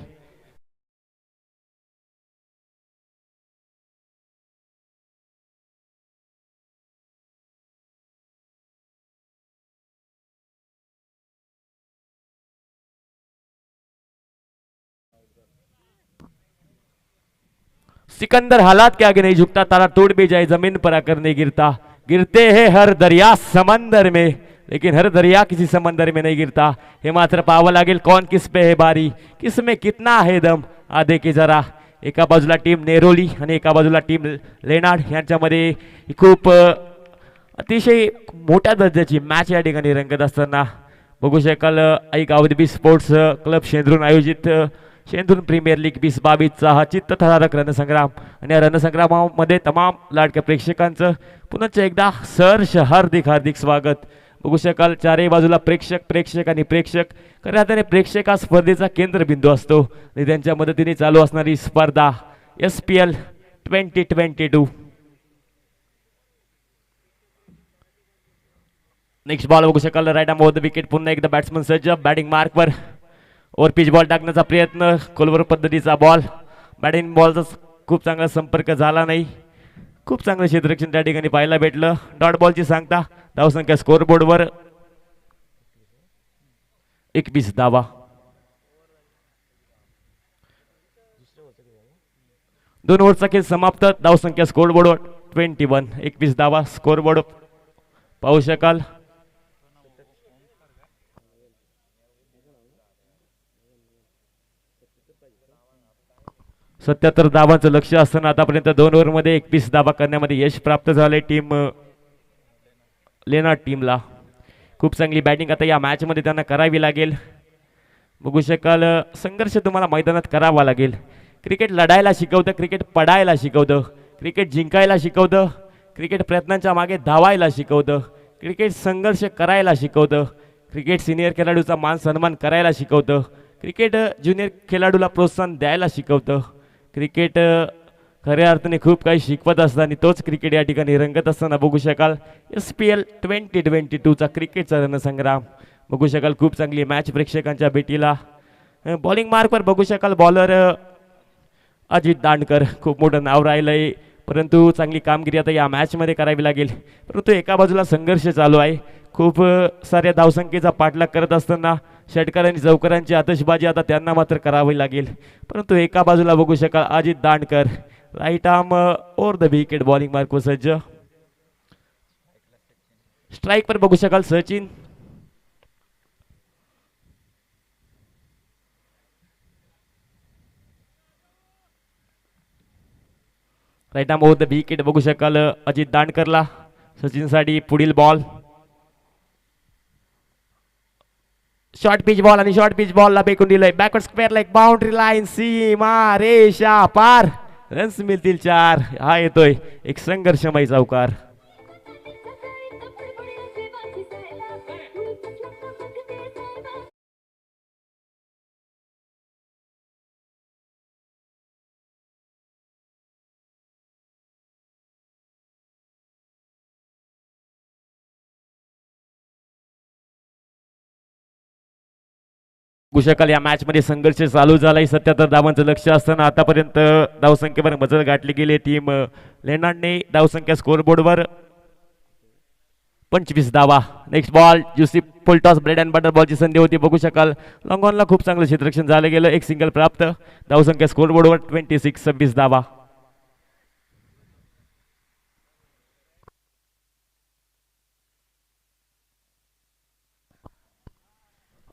सिकंदर हालात के आगे नहीं झुकता, तारा तोड़ भी जाए जमीन पर आकर नहीं गिरता. गिरते हैं हर दरिया समंदर में, लेकिन हर दरिया किसी समंदर में नहीं गिरता. हे मात्र पाहावं लागेल कोण किस पे है बारी, किस में कितना है दम. आधे की जरा. एका बाजूला टीम नेरोली आणि एका बाजूला टीम लेनाड यांच्यामध्ये खूप अतिशय मोठ्या दर्जाची मॅच या ठिकाणी रंगत असताना बघू शकाल. ऐक अवधबी स्पोर्ट्स क्लब शेंद्रून आयोजित शेंद्रून प्रीमियर लीग 2022चा हा चित्तथरारक रणसंग्राम आणि या रणसंग्रामामध्ये तमाम लाडक्या प्रेक्षकांचं पुन्हा एकदा सहर्ष हार्दिक हार्दिक स्वागत. बघू शकाल चारही बाजूला प्रेक्षक आणि प्रेक्षक खऱ्या अर्थाने प्रेक्षक हा स्पर्धेचा केंद्रबिंदू असतो आणि त्यांच्या मदतीने चालू असणारी स्पर्धा SPL 2022. नेक्स्ट बॉल बघू शकाल right arm over the wicket. पुन्हा एकदा बॅट्समन सज्ज. बॅटिंग मार्कवर ओव्हर पिच बॉल टाकण्याचा प्रयत्न. खोलवर पद्धतीचा बॉल. बॅटिंग बॉलचा खूप चांगला संपर्क झाला नाही. खूप चांगलं क्षेत्ररक्षण त्या ठिकाणी पाहायला भेटलं. डॉट बॉलची सांगता. धावसंख्या स्कोरबोर्डवर 21 धावा. दोन ओव्हरचा खेळ समाप्त. धावसंख्या स्कोरबोर्डवर 21. 21 धावा स्कोरबोर्ड पाहू शकाल. सत्याहत्तर धावांचं लक्ष असताना आतापर्यंत 2 ओव्हरमध्ये 21 धावा करण्यामध्ये यश प्राप्त झाले टीम लेनाड टीमला. खूप चांगली बॅटिंग आता या मॅच मध्ये त्यांना करावी लागेल. बघू शकाल संघर्ष तुम्हाला मैदानात करावा लागेल. क्रिकेट लढायला शिकवतं, क्रिकेट पडायला शिकवतं, क्रिकेट जिंकायला शिकवतं, क्रिकेट प्रयत्नांच्या मागे धावायला शिकवतं, क्रिकेट संघर्ष करायला शिकवतं, क्रिकेट सिनियर खेळाडूचा मान सन्मान करायला शिकवतं, क्रिकेट ज्युनियर खेळाडूला प्रोत्साहन द्यायला शिकवतं. क्रिकेट खऱ्या अर्थाने खूप काही शिकवत असतं आणि तोच क्रिकेट या ठिकाणी रंगत असताना बघू शकाल SPL 2022चा क्रिकेटचा रणसंग्राम. बघू शकाल खूप चांगली मॅच प्रेक्षकांच्या भेटीला. बॉलिंग मार्कवर बघू शकाल बॉलर अजित दांडकर. खूप मोठं नाव राहिलंय परंतु चांगली कामगिरी आता या मॅचमध्ये करावी लागेल. परंतु एका बाजूला संघर्ष चालू आहे. खूप साऱ्या धावसंख्येचा पाठलाग करत असताना षटकार आणि चौकारांची आतषबाजी आता त्यांना मात्र करावी लागेल. परंतु एका बाजूला बघू शकाल Ajit Dandekar right arm over the wicket bowling mark सज्ज. स्ट्राईक पर बघू शकाल Sachin. Right arm over the wicket बघू शकाल अजित दांडकरला. सचिनसाठी पुढील बॉल शॉर्ट पिच बॉल आणि शॉर्ट पिच बॉलला फेकून दिलंय backward square leg boundary line सीमा रेषा पार. रन्स मिळतील 4. हा येतोय एक संघर्षमय चौकार. बघू शकाल या मॅच मध्ये संघर्ष चालू झालाय. 77 धावांचं लक्ष असताना आतापर्यंत धावसंख्येवर मजल गाठली गेली. टीम लेनार्डने धावसंख्या स्कोअरबोर्डवर 25 धावा. Next ball juicy full toss bread and butter बॉलची संधी होती. बघू शकाल लॉंग ऑनला खूप चांगलं क्षेत्ररक्षण झालं गेलं. एक सिंगल प्राप्त. धावसंख्या स्कोअरबोर्डवर 26 धावा.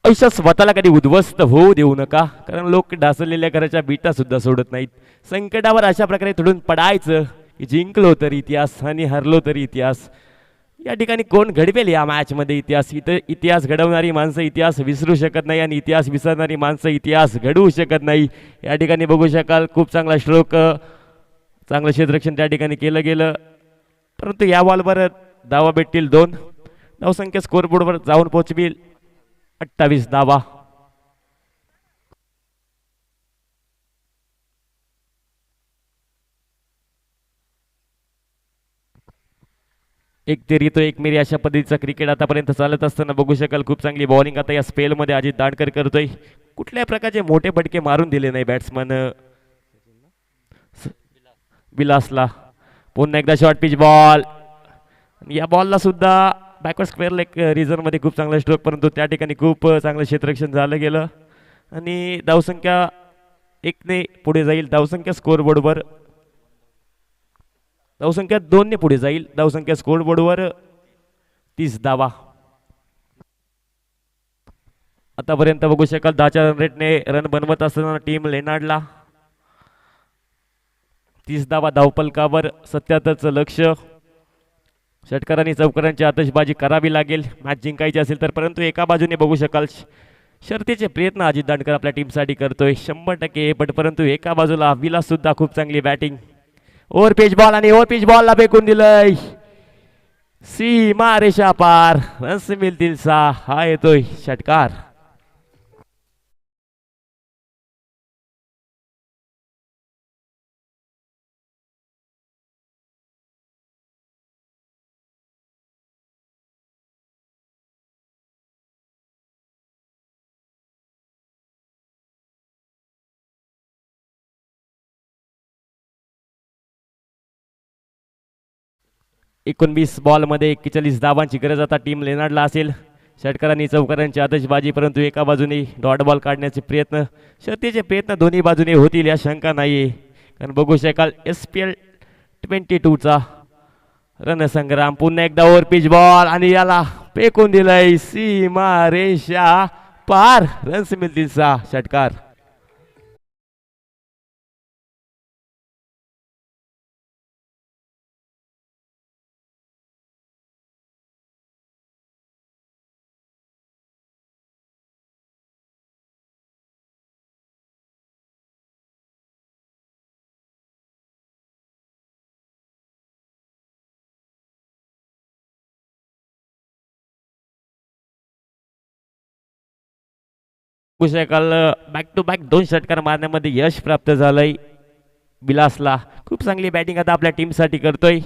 आयुष्यात स्वतःला कधी उद्ध्वस्त होऊ देऊ नका, कारण लोक ढासळलेल्या घराच्या बीटा सुद्धा सोडत नाहीत. संकटावर अशा प्रकारे तुडून पडायचं की जिंकलो तर इतिहास आणि हरलो तरी इतिहास. या ठिकाणी कोण घडवेल या मॅचमध्ये इतिहास? इथं इतिहास घडवणारी माणसं इतिहास विसरू शकत नाही आणि इतिहास विसरणारी माणसं इतिहास घडवू शकत नाही. या ठिकाणी बघू शकाल खूप चांगला स्ट्रोक, चांगलं क्षेत्ररक्षण त्या ठिकाणी केलं गेलं. परंतु या बॉलवर धावा भेटतील 2. धावसंख्या स्कोअरबोर्डवर जाऊन पोहोचतील 28 धावा. एक तेरी तो एक मेरी अशा पद्धतीचा क्रिकेट आतापर्यंत चालत असताना बघू शकाल खूप चांगली बॉलिंग आता या स्पेलमध्ये अजित दांडकर करतोय. कुठल्या प्रकारचे मोठे फटके मारून दिले नाही बॅट्समन विलासला. पुन्हा एकदा शॉर्ट पिच बॉल. या बॉलला सुद्धा बॅकवर्ड स्क्वेअर लेग रिझनमध्ये खूप चांगला स्ट्रोक, परंतु त्या ठिकाणी खूप चांगलं क्षेत्ररक्षण झालं गेलं आणि धावसंख्या 1ने पुढे जाईल. धावसंख्या स्कोअरबोर्डवर धावसंख्या 2ने पुढे जाईल. धावसंख्या स्कोअरबोर्डवर 30 धावा. आतापर्यंत बघू शकाल 10च्या रन रेटने रन बनवत असताना टीम लेनार्डला 30 धावा धावपलकावर. 77चं लक्ष. षटकारांनी चौकारांची आतषबाजी करावी लागेल मॅच जिंकायची असेल तर. परंतु एका बाजूने बघू शकाल शर्तीचे प्रयत्न अजित दांडकर आपल्या टीमसाठी करतोय 100%. पण परंतु एका बाजूला विलास सुद्धा खूप चांगली बॅटिंग. ओव्हर पिच बॉल आणि ओव्हर पिच बॉलला फेकून दिलंय सीमा रेषा पार. रन्स मिळतील 6. हा येतोय षटकार. एकोणवीस बॉलमध्ये 41 धावांची गरज आता टीम लेनार्डला असेल. षटकारांनी चौकारांची आतषबाजी, परंतु एका बाजूने डॉट बॉल काढण्याचे प्रयत्न, शर्तीचे प्रयत्न दोन्ही बाजूने होतील या शंका नाही. कारण बघू शकाल SPL 22चा रणसंग्राम. पुन्हा एकदा ओव्हर पिच बॉल आणि याला फेकून दिलंय सीमा रेषा पार. रन्स मिळतील 6. षटकार. काल बॅक टू बॅक 2 षटकार मारण्यामध्ये यश प्राप्त झालंय विलासला. खूप चांगली बॅटिंग आता आपल्या टीमसाठी करतोय.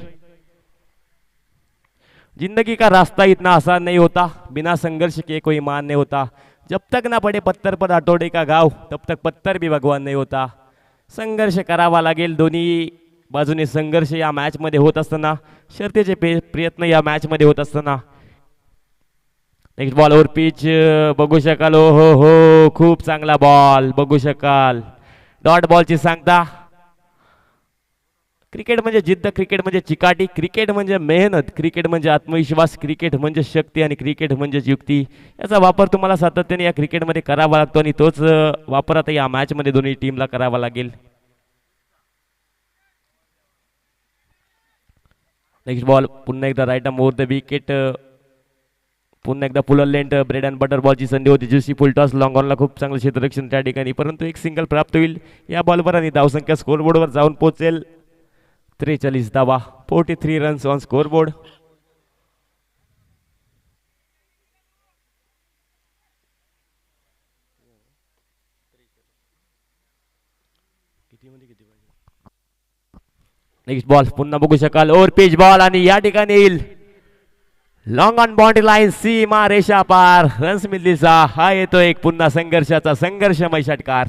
जिंदगी का रास्ता इतना आसान नहीं होता, बिना संघर्ष के कोई मान नहीं होता. जब तक ना पडे पत्थर पर हटोड़े का घाव, तब तक पत्थर भी भगवान नहीं होता. संघर्ष करावा लागेल दोन्ही बाजूने संघर्ष या मॅच मध्ये होत असताना, शर्तीचे प्रयत्न या मॅच मध्ये होत असताना, नेक्स्ट बॉल ओव्हर पिच बघू शकाल. हो हो हो, खूप चांगला बॉल बघू शकाल. डॉट बॉलची सांगता. क्रिकेट म्हणजे जिद्द, क्रिकेट म्हणजे चिकाटी, क्रिकेट म्हणजे मेहनत, क्रिकेट म्हणजे आत्मविश्वास, क्रिकेट म्हणजे शक्ती आणि क्रिकेट म्हणजे युक्ती. याचा वापर तुम्हाला सातत्याने या क्रिकेटमध्ये करावा लागतो आणि तोच वापर आता या मॅचमध्ये दोन्ही टीमला करावा लागेल. नेक्स्ट बॉल पुन्हा एकदा right arm over the wicket. पुन्हा एकदा full length bread and butter बॉलची संधी होती. ज्युसी फुल टॉस लॉंग ऑनला खूप चांगलं क्षेत्ररक्षण त्या ठिकाणी, परंतु एक सिंगल प्राप्त होईल या बॉलवर आणि धावसंख्या स्कोरबोर्डवर जाऊन पोहोचेल 43 धावा, 43 runs on scoreboard. Next ball पुन्हा बघू शकाल. ओव्हर पिच बॉल आणि या ठिकाणी येईल लॉंग ऑन बाउंड्री लाईन, सीमा रेषा पार, रन्स मिल्लीचा हा येतो एक पुन्हा संघर्षाचा संघर्षमय षटकार.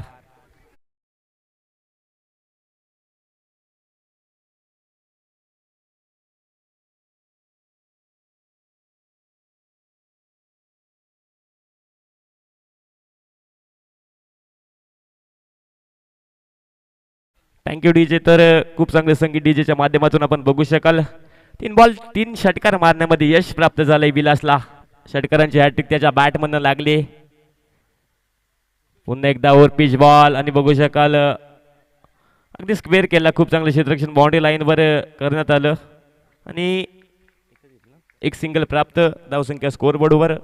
Thank you DJ. तर खूप चांगले संगीत डीजेच्या माध्यमातून आपण बघू शकाल. 3 बॉल 3 षटकार मारण्यामध्ये यश प्राप्त झालंय विलासला. षटकारांची हॅट्रिक त्याच्या बॅटमधनं लागली. पुन्हा एकदा ओव्हर पिच बॉल आणि बघू शकाल अगदी स्क्वेअर केला. खूप चांगलं क्षेत्ररक्षण बाउंड्री लाईनवर करण्यात आलं आणि एक सिंगल प्राप्त. धावसंख्या स्कोरबोर्डवर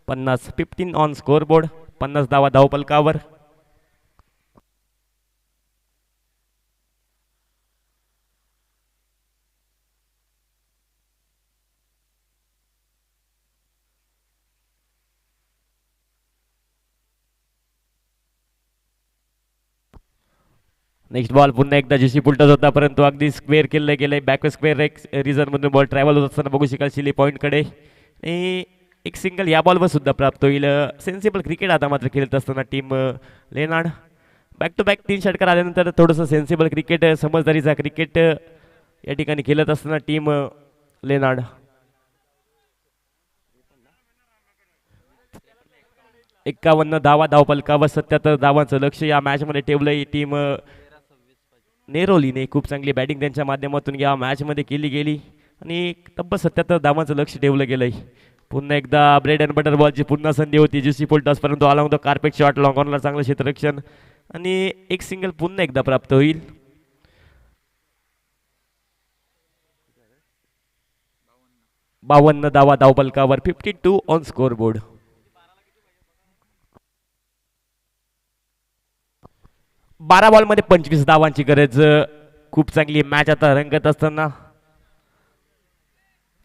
50, 15 ऑन स्कोरबोर्ड, 50 धावा धावपलकावर. नेक्स्ट बॉल पुन्हा एकदा जेसी पुलटच होता, परंतु अगदी स्क्वेअर केलं गेलंय. बॅक स्क्वेअर एक रिझन मधून बॉल ट्रॅव्हल होत असताना बघू शकाल शिली पॉईंटकडे. आणि एक सिंगल या बॉलवर सुद्धा प्राप्त होईल. सेन्सिबल क्रिकेट आता मात्र खेळत असताना team Leonard. Back to back 3 षटकार आल्यानंतर थोडंसं सेन्सिबल क्रिकेट, समजदारीचा क्रिकेट या ठिकाणी खेळत असताना टीम लेनार्ड. 51 धावा धावपलकावर, 77 धावांचं लक्ष या मॅचमध्ये ठेवलंय टीम नेरोलीने. खूप चांगली बॅटिंग त्यांच्या माध्यमातून या मॅचमध्ये केली गेली आणि तब्बल 77 धावांचं लक्ष ठेवलं गेलंय. पुन्हा एकदा ब्रेड अँड बटर बॉलची पुन्हा संधी होती ज्युसी फुलटॉस, परंतु along the carpet shot long ऑनला चांगलं क्षेत्ररक्षण आणि एक सिंगल पुन्हा एकदा प्राप्त होईल. बावन्न धावा धावपलकावर, 52 ऑन स्कोरबोर्ड. बारा बॉल मध्ये 25 धावांची गरज. खूप चांगली मॅच आता रंगत असताना,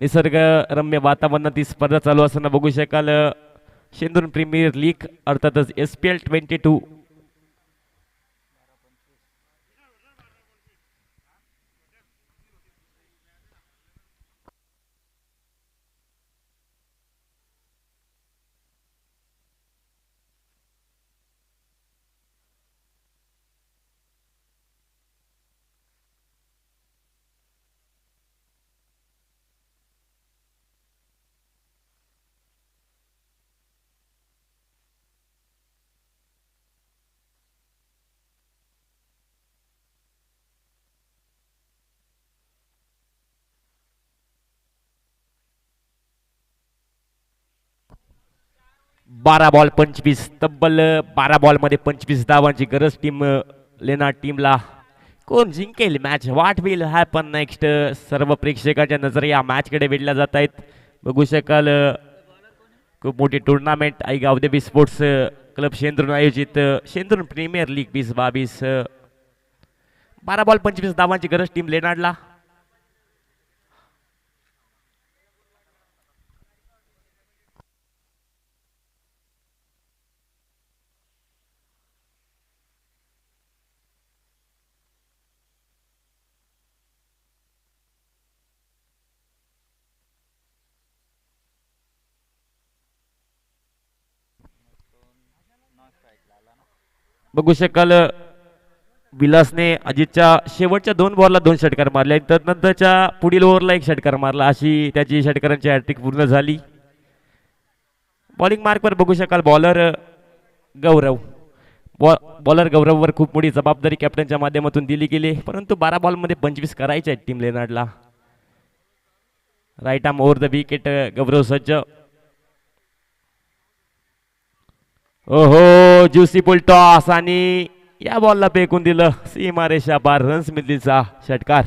निसर्ग रम्य वातावरणात ही स्पर्धा चालू असताना बघू शकाल शेंदूर प्रीमियर लीग अर्थातच SPL 22. बारा बॉल 25, तब्बल 12 बॉल मध्ये 25 धावांची गरज टीम लेनार्ड टीमला. कोण जिंकेल match, what will happen next. सर्व प्रेक्षकांच्या नजर या मॅच कडे वेधल्या जात आहेत. बघू शकाल खूप मोठी टुर्नामेंट आई गावदेवी स्पोर्ट्स क्लब शेंद्रून आयोजित शेंद्रून प्रीमियर लीग 2022. 12 बॉल 25 धावांची गरज टीम लेनार्डला. बघू शकाल विलासने अजितच्या शेवटच्या 2 बॉलला 2 षटकार मारले, त्यानंतरच्या पुढील ओव्हरला 1 षटकार मारला, अशी त्याची षटकारांची हॅट्रिक पूर्ण झाली. बॉलिंग मार्कवर बघू शकाल बॉलर गौरव. बॉलर गौरववर खूप मोठी जबाबदारी कॅप्टनच्या माध्यमातून दिली गेली, परंतु 12 बॉलमध्ये 25 करायचे आहेत टीम लेनार्डला. Right arm over the wicket Gaurav सज्ज. ओहो ज्युसी पुल टॉस आणि या बॉलला फेकून दिलं सीमारेषा पार. रन्स मिळतीलचा षटकार.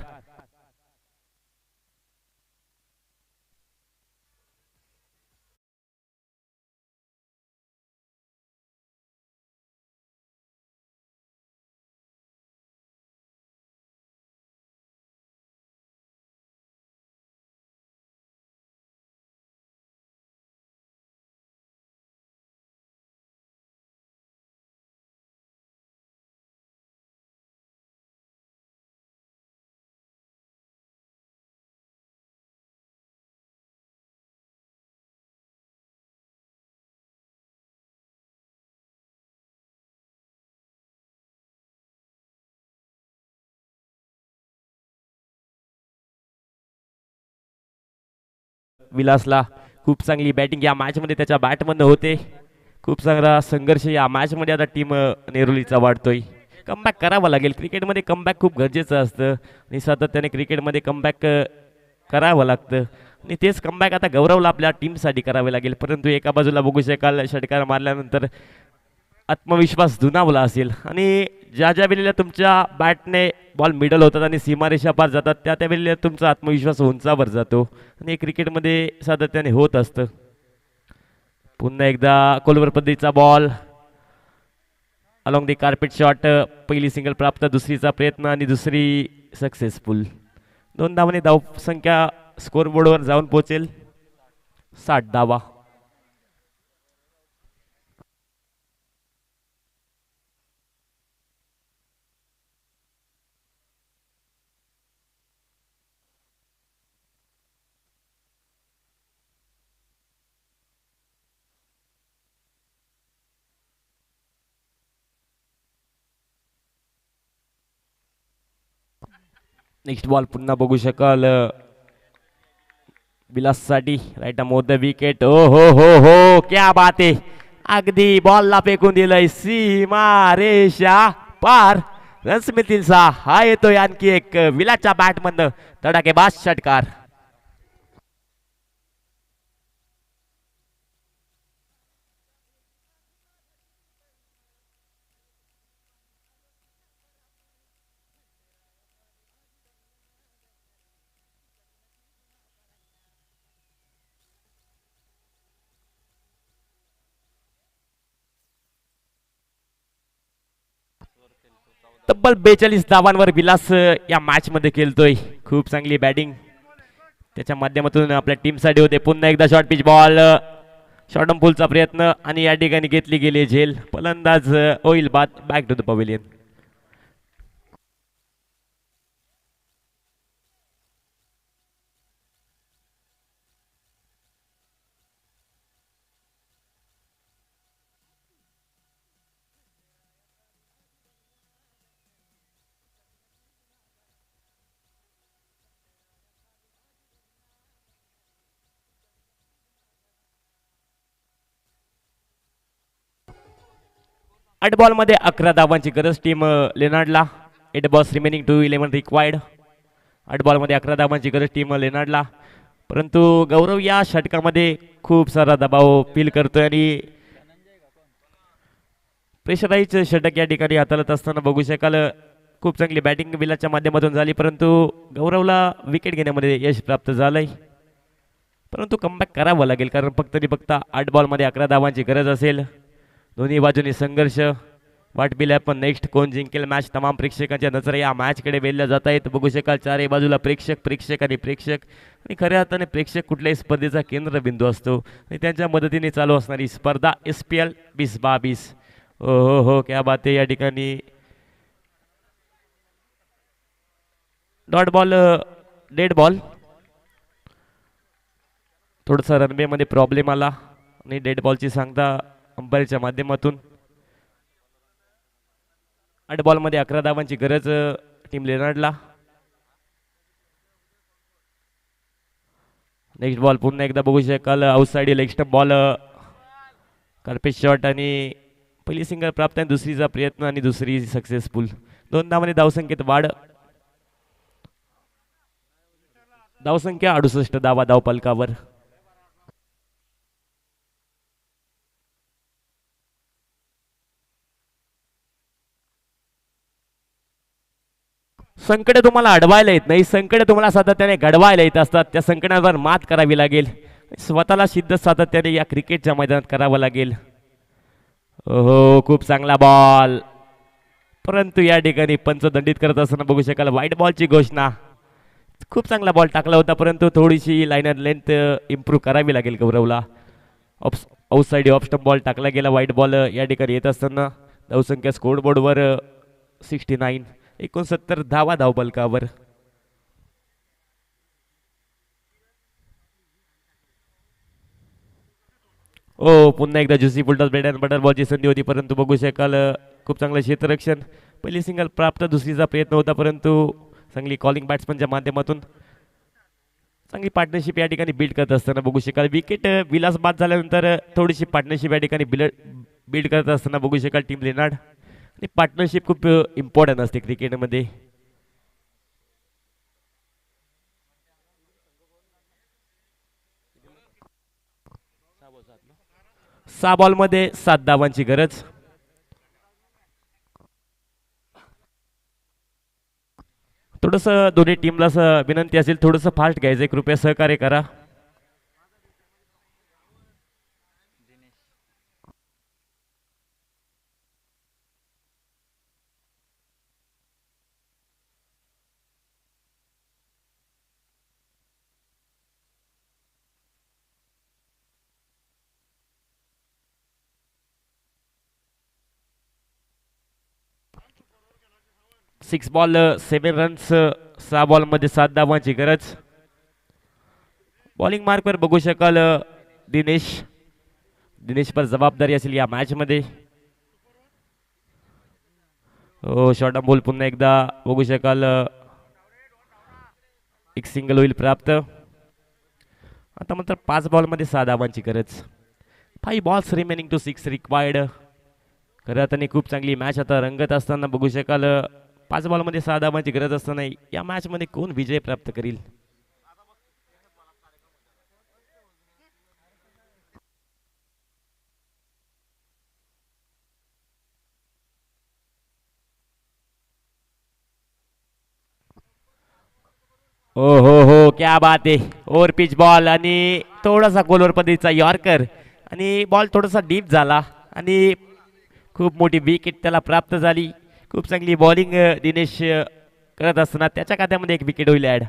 विलासला खूप चांगली बॅटिंग या मॅच मध्ये त्याच्या बॅटमधनं होते. खूप चांगला संघर्ष या मॅच मध्ये आता टीम नेरुलीचा वाढतोय. कमबॅक करावं लागेल. क्रिकेटमध्ये कमबॅक खूप गरजेचं असतं आणि सातत्याने क्रिकेटमध्ये कमबॅक करावं लागतं आणि तेच कमबॅक आता गौरवला आपल्या टीमसाठी करावे लागेल. परंतु एका बाजूला बघू शकाल षटकार मारल्यानंतर आत्मविश्वास दुणावला असेल आणि ज्या ज्या वेळेला तुमच्या बॅटने बॉल मिडल होतात आणि सीमारेषा पार जातात त्या त्यावेळेला तुमचा आत्मविश्वास उंचावर जातो आणि क्रिकेटमध्ये सातत्याने होत असतं. पुन्हा एकदा कोलवर पद्धतीचा ball along the carpet shot. पहिली सिंगल प्राप्त, दुसरीचा प्रयत्न आणि दुसरी सक्सेसफुल. 2 धावांनी धावसंख्या स्कोरबोर्डवर जाऊन पोहोचेल 60 धावा. नेक्स्ट बॉल पुन्हा बघू शकाल विलाससाठी. Right arm over the wicket. ओ हो हो हो क्या बात आहे. अगदी बॉलला फेकून दिलंय सीमा रेषा पार. रन्स मिळतील 6. हा येतोय आणखी एक विलासच्या बॅटमधनं धडाकेबाज षटकार. तब्बल 42 धावांवर विलास या मॅच मध्ये खेळतोय. खूप चांगली बॅटिंग त्याच्या माध्यमातून आपल्या टीमसाठी होते. पुन्हा एकदा शॉर्ट पिच बॉल. शॉर्ट पुलचा प्रयत्न आणि या ठिकाणी घेतली गेली झेल. फलंदाज होईल बाद. Back to the pavilion. आठ बॉल मध्ये 11 धावांची गरज टीम लेनार्डला. 8 balls remaining to 11 required. 8 ball मध्ये 11 धावांची गरज टीम लेनार्डला. परंतु गौरव या षटकामध्ये खूप सारा दबाव फील करतोय आणि प्रेशराईज षटक या ठिकाणी हाताळत असताना बघू शकाल खूप चांगली बॅटिंग विलासच्या माध्यमातून झाली, परंतु गौरवला विकेट घेण्यामध्ये यश प्राप्त झालंय. परंतु कमबॅक करावं लागेल कारण फक्त आणि फक्त 8 बॉलमध्ये 11 धावांची गरज असेल. दोन्ही बाजूनी संघर्ष वाट पिल्या पण नेक्स्ट कोण जिंकेल मॅच तमाम प्रेक्षकांच्या नजर या मॅचकडे वेधल्या जात आहेत. बघू शकाल चारही बाजूला प्रेक्षक प्रेक्षक आणि प्रेक्षक आणि खऱ्या अर्थाने प्रेक्षक कुठल्याही स्पर्धेचा केंद्रबिंदू असतो आणि त्यांच्या मदतीने चालू असणारी स्पर्धा SPL 2022. हो हो क्या बात आहे. या ठिकाणी डॉट बॉल डेड बॉल. थोडंसं रनवे मध्ये प्रॉब्लेम आला आणि डेड बॉलची सांगता अंपायरच्या माध्यमातून. 8 बॉलमध्ये 11 धावांची गरज टीम लेनार्डला. नेक्स्ट बॉल पुन्हा एकदा बघू शकाल outside leg stump ball, carpet shot आणि पहिली सिंगल प्राप्त आहे, दुसरीचा प्रयत्न आणि दुसरी सक्सेसफुल. 2 धावांनी धावसंख्येत वाढ. धावसंख्या 68 धावा धावफलकावर. संकटे तुम्हाला अडवायला येत नाही, संकटे तुम्हाला सातत्याने घडवायला येत असतात. त्या संकटांवर मात करावी लागेल, स्वतःला सिद्ध सातत्याने या क्रिकेटच्या मैदानात करावं लागेल. हो खूप चांगला बॉल, परंतु या ठिकाणी पंच दंडित करत असताना बघू शकाल व्हाईट बॉलची घोषणा. खूप चांगला बॉल टाकला होता, परंतु थोडीशी लाईनर लेंथ इम्प्रूव्ह करावी लागेल गौरवला. आउटसाइड ऑफ स्टंप बॉल टाकला गेला. व्हाईट बॉल या ठिकाणी येत असताना धावसंख्या स्कोर बोर्डवर 69, 69 धावा धावफलकावर. ओ पुन्हा एकदा juicy full toss bread and butter बॉलची संधी होती, परंतु बघू शकाल खूप चांगलं क्षेत्ररक्षण. पहिली सिंगल प्राप्त, दुसरीचा प्रयत्न होता, परंतु चांगली कॉलिंग बॅट्समनच्या माध्यमातून चांगली पार्टनरशिप या ठिकाणी बिल्ड करत असताना बघू शकाल. विकेट विलास बाद झाल्यानंतर थोडीशी पार्टनरशिप या ठिकाणी बिल्ड करत असताना बघू शकाल टीम लेनार्ड. आणि पार्टनरशिप खूप इम्पॉर्टंट असते क्रिकेटमध्ये. सहा बॉलमध्ये 7 धावांची गरज. थोडस दोन्ही टीमला विनंती असेल, थोडंसं फास्ट घ्यायचंय, कृपया सहकार्य करा. सिक्स बॉल 7 रन्स, 6 बॉलमध्ये 7 धावांची गरज. बॉलिंग मार्कवर बघू शकाल दिनेश पर जबाबदारी असेल या मॅच मध्ये. हो शॉर्ट बॉल पुन्हा एकदा बघू शकाल एक सिंगल होईल प्राप्त. आता मात्र 5 बॉलमध्ये 6 धावांची गरज. 5 बॉल्स रिमेनिंग टू 6 रिक्वायर्ड. खरं आता खूप चांगली मॅच आता रंगत असताना बघू शकाल 5 बॉलमध्ये 6 धावांची गरज असताना या मॅच मध्ये कोण विजय प्राप्त करील. ओ हो क्या बात आहे. ओव्हर पिच बॉल आणि थोडासा गोलवर पद्धतीचा यॉर्कर आणि बॉल थोडासा डीप झाला आणि खूप मोठी विकेट त्याला प्राप्त झाली. खूप चांगली बॉलिंग दिनेश करत असताना त्याच्या खात्यामध्ये एक विकेट होईल ऍड.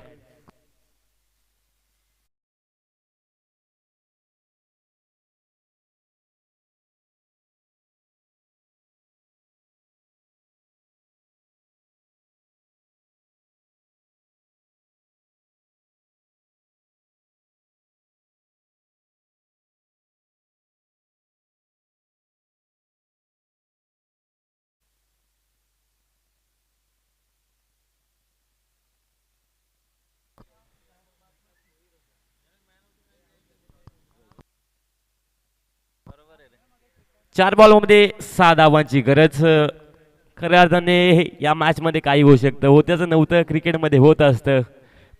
चार बॉलमध्ये 6 धावांची गरज. खऱ्या अर्थाने या मॅच मध्ये काही होऊ शकतं, होत्याचं नव्हतं, क्रिकेटमध्ये होत असतं,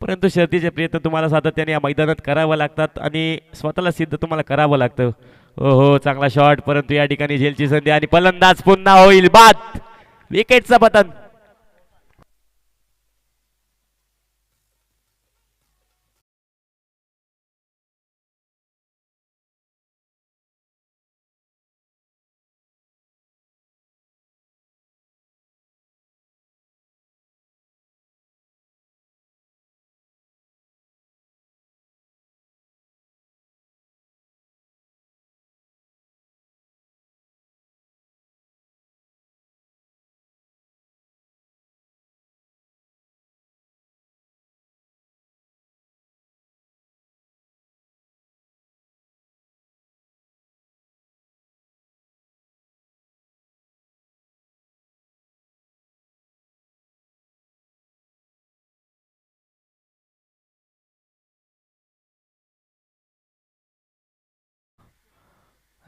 परंतु शर्तीचे प्रयत्न तुम्हाला सातत्याने या मैदानात करावं लागतात आणि स्वतःला सिद्ध तुम्हाला करावं लागतं. हो चांगला शॉट, परंतु या ठिकाणी झेलची संधी आणि फलंदाज पुन्हा होईल बाद. विकेटचं पतन.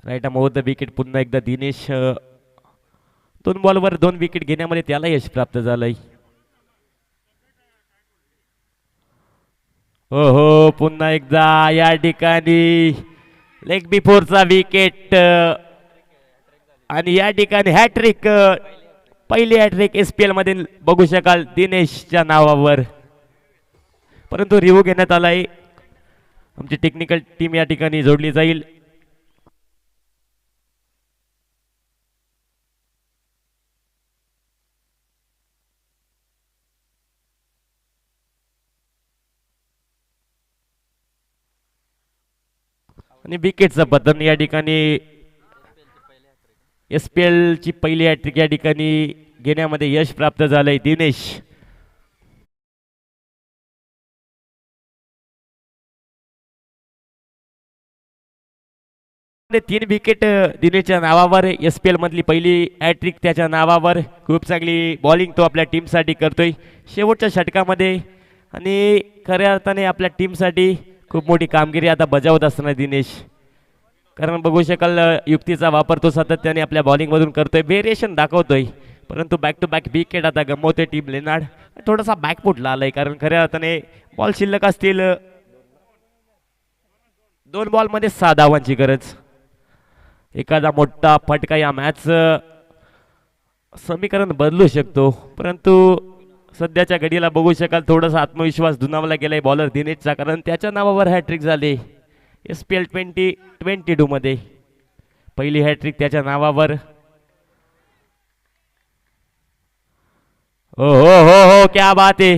Right arm over the wicket. पुन्हा एकदा दिनेश 2 बॉलवर 2 विकेट घेण्यामध्ये त्याला यश प्राप्त झालंय. हो हो, पुन्हा एकदा या ठिकाणी लेग बिफोरचा विकेट आणि या ठिकाणी हॅट्रिक. पहिली हॅट्रिक SPL मधील बघू शकाल दिनेशच्या नावावर. परंतु रिव्ह्यू घेण्यात आलाय. आमची टेक्निकल टीम या ठिकाणी जोडली जाईल. आणि विकेटचं पतन या ठिकाणी SPL ची पहिली हॅट्रिक या ठिकाणी घेण्यामध्ये यश प्राप्त झालंय दिनेश. तीन विकेट दिनेशच्या नावावर. SPL मधली पहिली हॅट्रिक त्याच्या नावावर. खूप चांगली बॉलिंग तो आपल्या टीमसाठी करतोय शेवटच्या षटकामध्ये आणि खऱ्या अर्थाने आपल्या टीमसाठी खूप मोठी कामगिरी आता बजावत असताना दिनेश. कारण बघू शकाल युक्तीचा वापर तो सातत्याने आपल्या बॉलिंगमधून करतोय. व्हेरिएशन दाखवतोय. परंतु बॅक टू बॅक विकेट आता गमवते टीम लेनार्ड. थोडासा बॅकफुटला आलाय कारण खऱ्या अर्थाने बॉल शिल्लक असतील. 2 बॉलमध्ये 6 धावांची गरज. एखादा मोठा फटका या मॅच समीकरण बदलू शकतो. परंतु सध्याच्या घडीला बघू शकाल थोडासा आत्मविश्वास दुणावला गेलाय बॉलर दिनेशचा. कारण त्याच्या नावावर हॅट्रिक झाली SPL 2022 मध्ये. पहिली हॅट्रिक त्याच्या नावावर. हो हो हो हो, क्या बात आहे.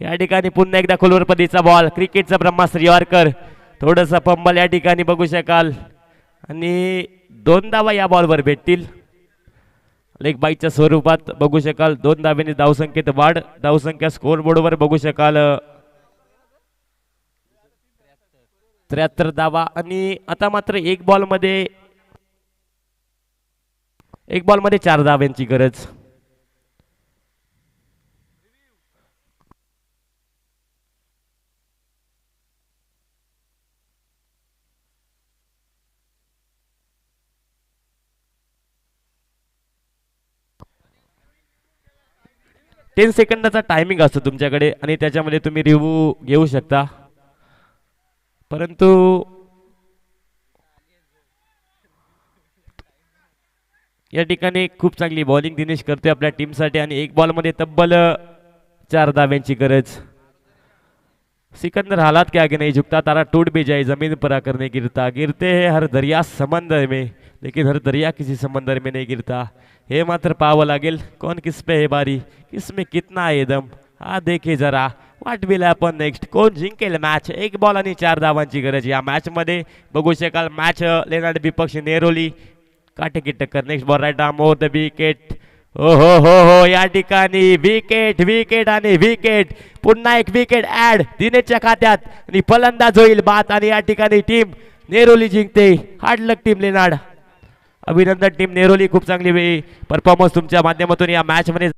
या ठिकाणी पुन्हा एकदा खोलवर पदीचा बॉल. क्रिकेटचा ब्रह्मास्त्र यॉर्कर. थोडंसं पंबल या ठिकाणी बघू शकाल आणि 2 धावा या बॉलवर भेटतील. लेग बाईच्या स्वरूपात बघू शकाल 2 धावेने धावसंख्येत वाढ. धावसंख्या स्कोरबोर्डवर बघू शकाल 73 धावा. आणि आता मात्र एक बॉलमध्ये 4 धाव्यांची गरज. टेन सेकंदाचा टायमिंग असतो तुमच्याकडे आणि त्याच्यामध्ये तुम्ही रिव्ह्यू घेऊ शकता. परंतु या ठिकाणी खूप चांगली बॉलिंग दिनेश करतोय आपल्या टीमसाठी आणि एक बॉलमध्ये तब्बल 4 धाव्यांची गरज. सिकंदर हालात के आगे नहीं झुकता, तारा टूट भी जाए जमीन पर आकर नहीं गिरता, गिरते हैं हर दरिया समंदर में लेकिन हर दरिया किसी समंदर में नहीं गिरता. हे मात्र पाहावं लागेल कोण किस पे है बारी, किसमें कितना आहे दम. हा देखे जरा व्हॉट विल हॅपन नेक्स्ट. कोण जिंकेल मॅच. एक बॉल आणि 4 धावांची गरज या मॅच मध्ये. बघू शकाल मॅच लेनार्ड विपक्ष नेरोली काटेकी टक्कर. Next ball right arm over the wicket. हो हो हो हो, या ठिकाणी विकेट विकेट आणि विकेट. पुन्हा एक विकेट ऍड दिनेशच्या खात्यात आणि फलंदाज होईल बाद. आणि या ठिकाणी टीम नेरोली जिंकते. हार्ड लक टीम लेनार्ड. अभिनंदन टीम नेरोली. खूप चांगली परफॉर्मन्स तुमच्या माध्यमातून या मॅच मध्ये.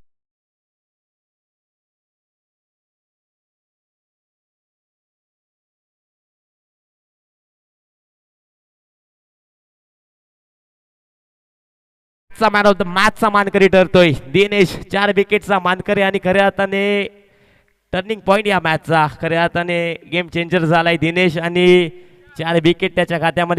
मॅन ऑफ द मॅचचा मानकरी ठरतोय दिनेश. 4 विकेटचा मानकरी आणि खऱ्या अर्थाने टर्निंग पॉइंट या मॅचचा. खऱ्या अर्थाने गेम चेंजर झालाय दिनेश आणि 4 विकेट त्याच्या खात्यामध्ये.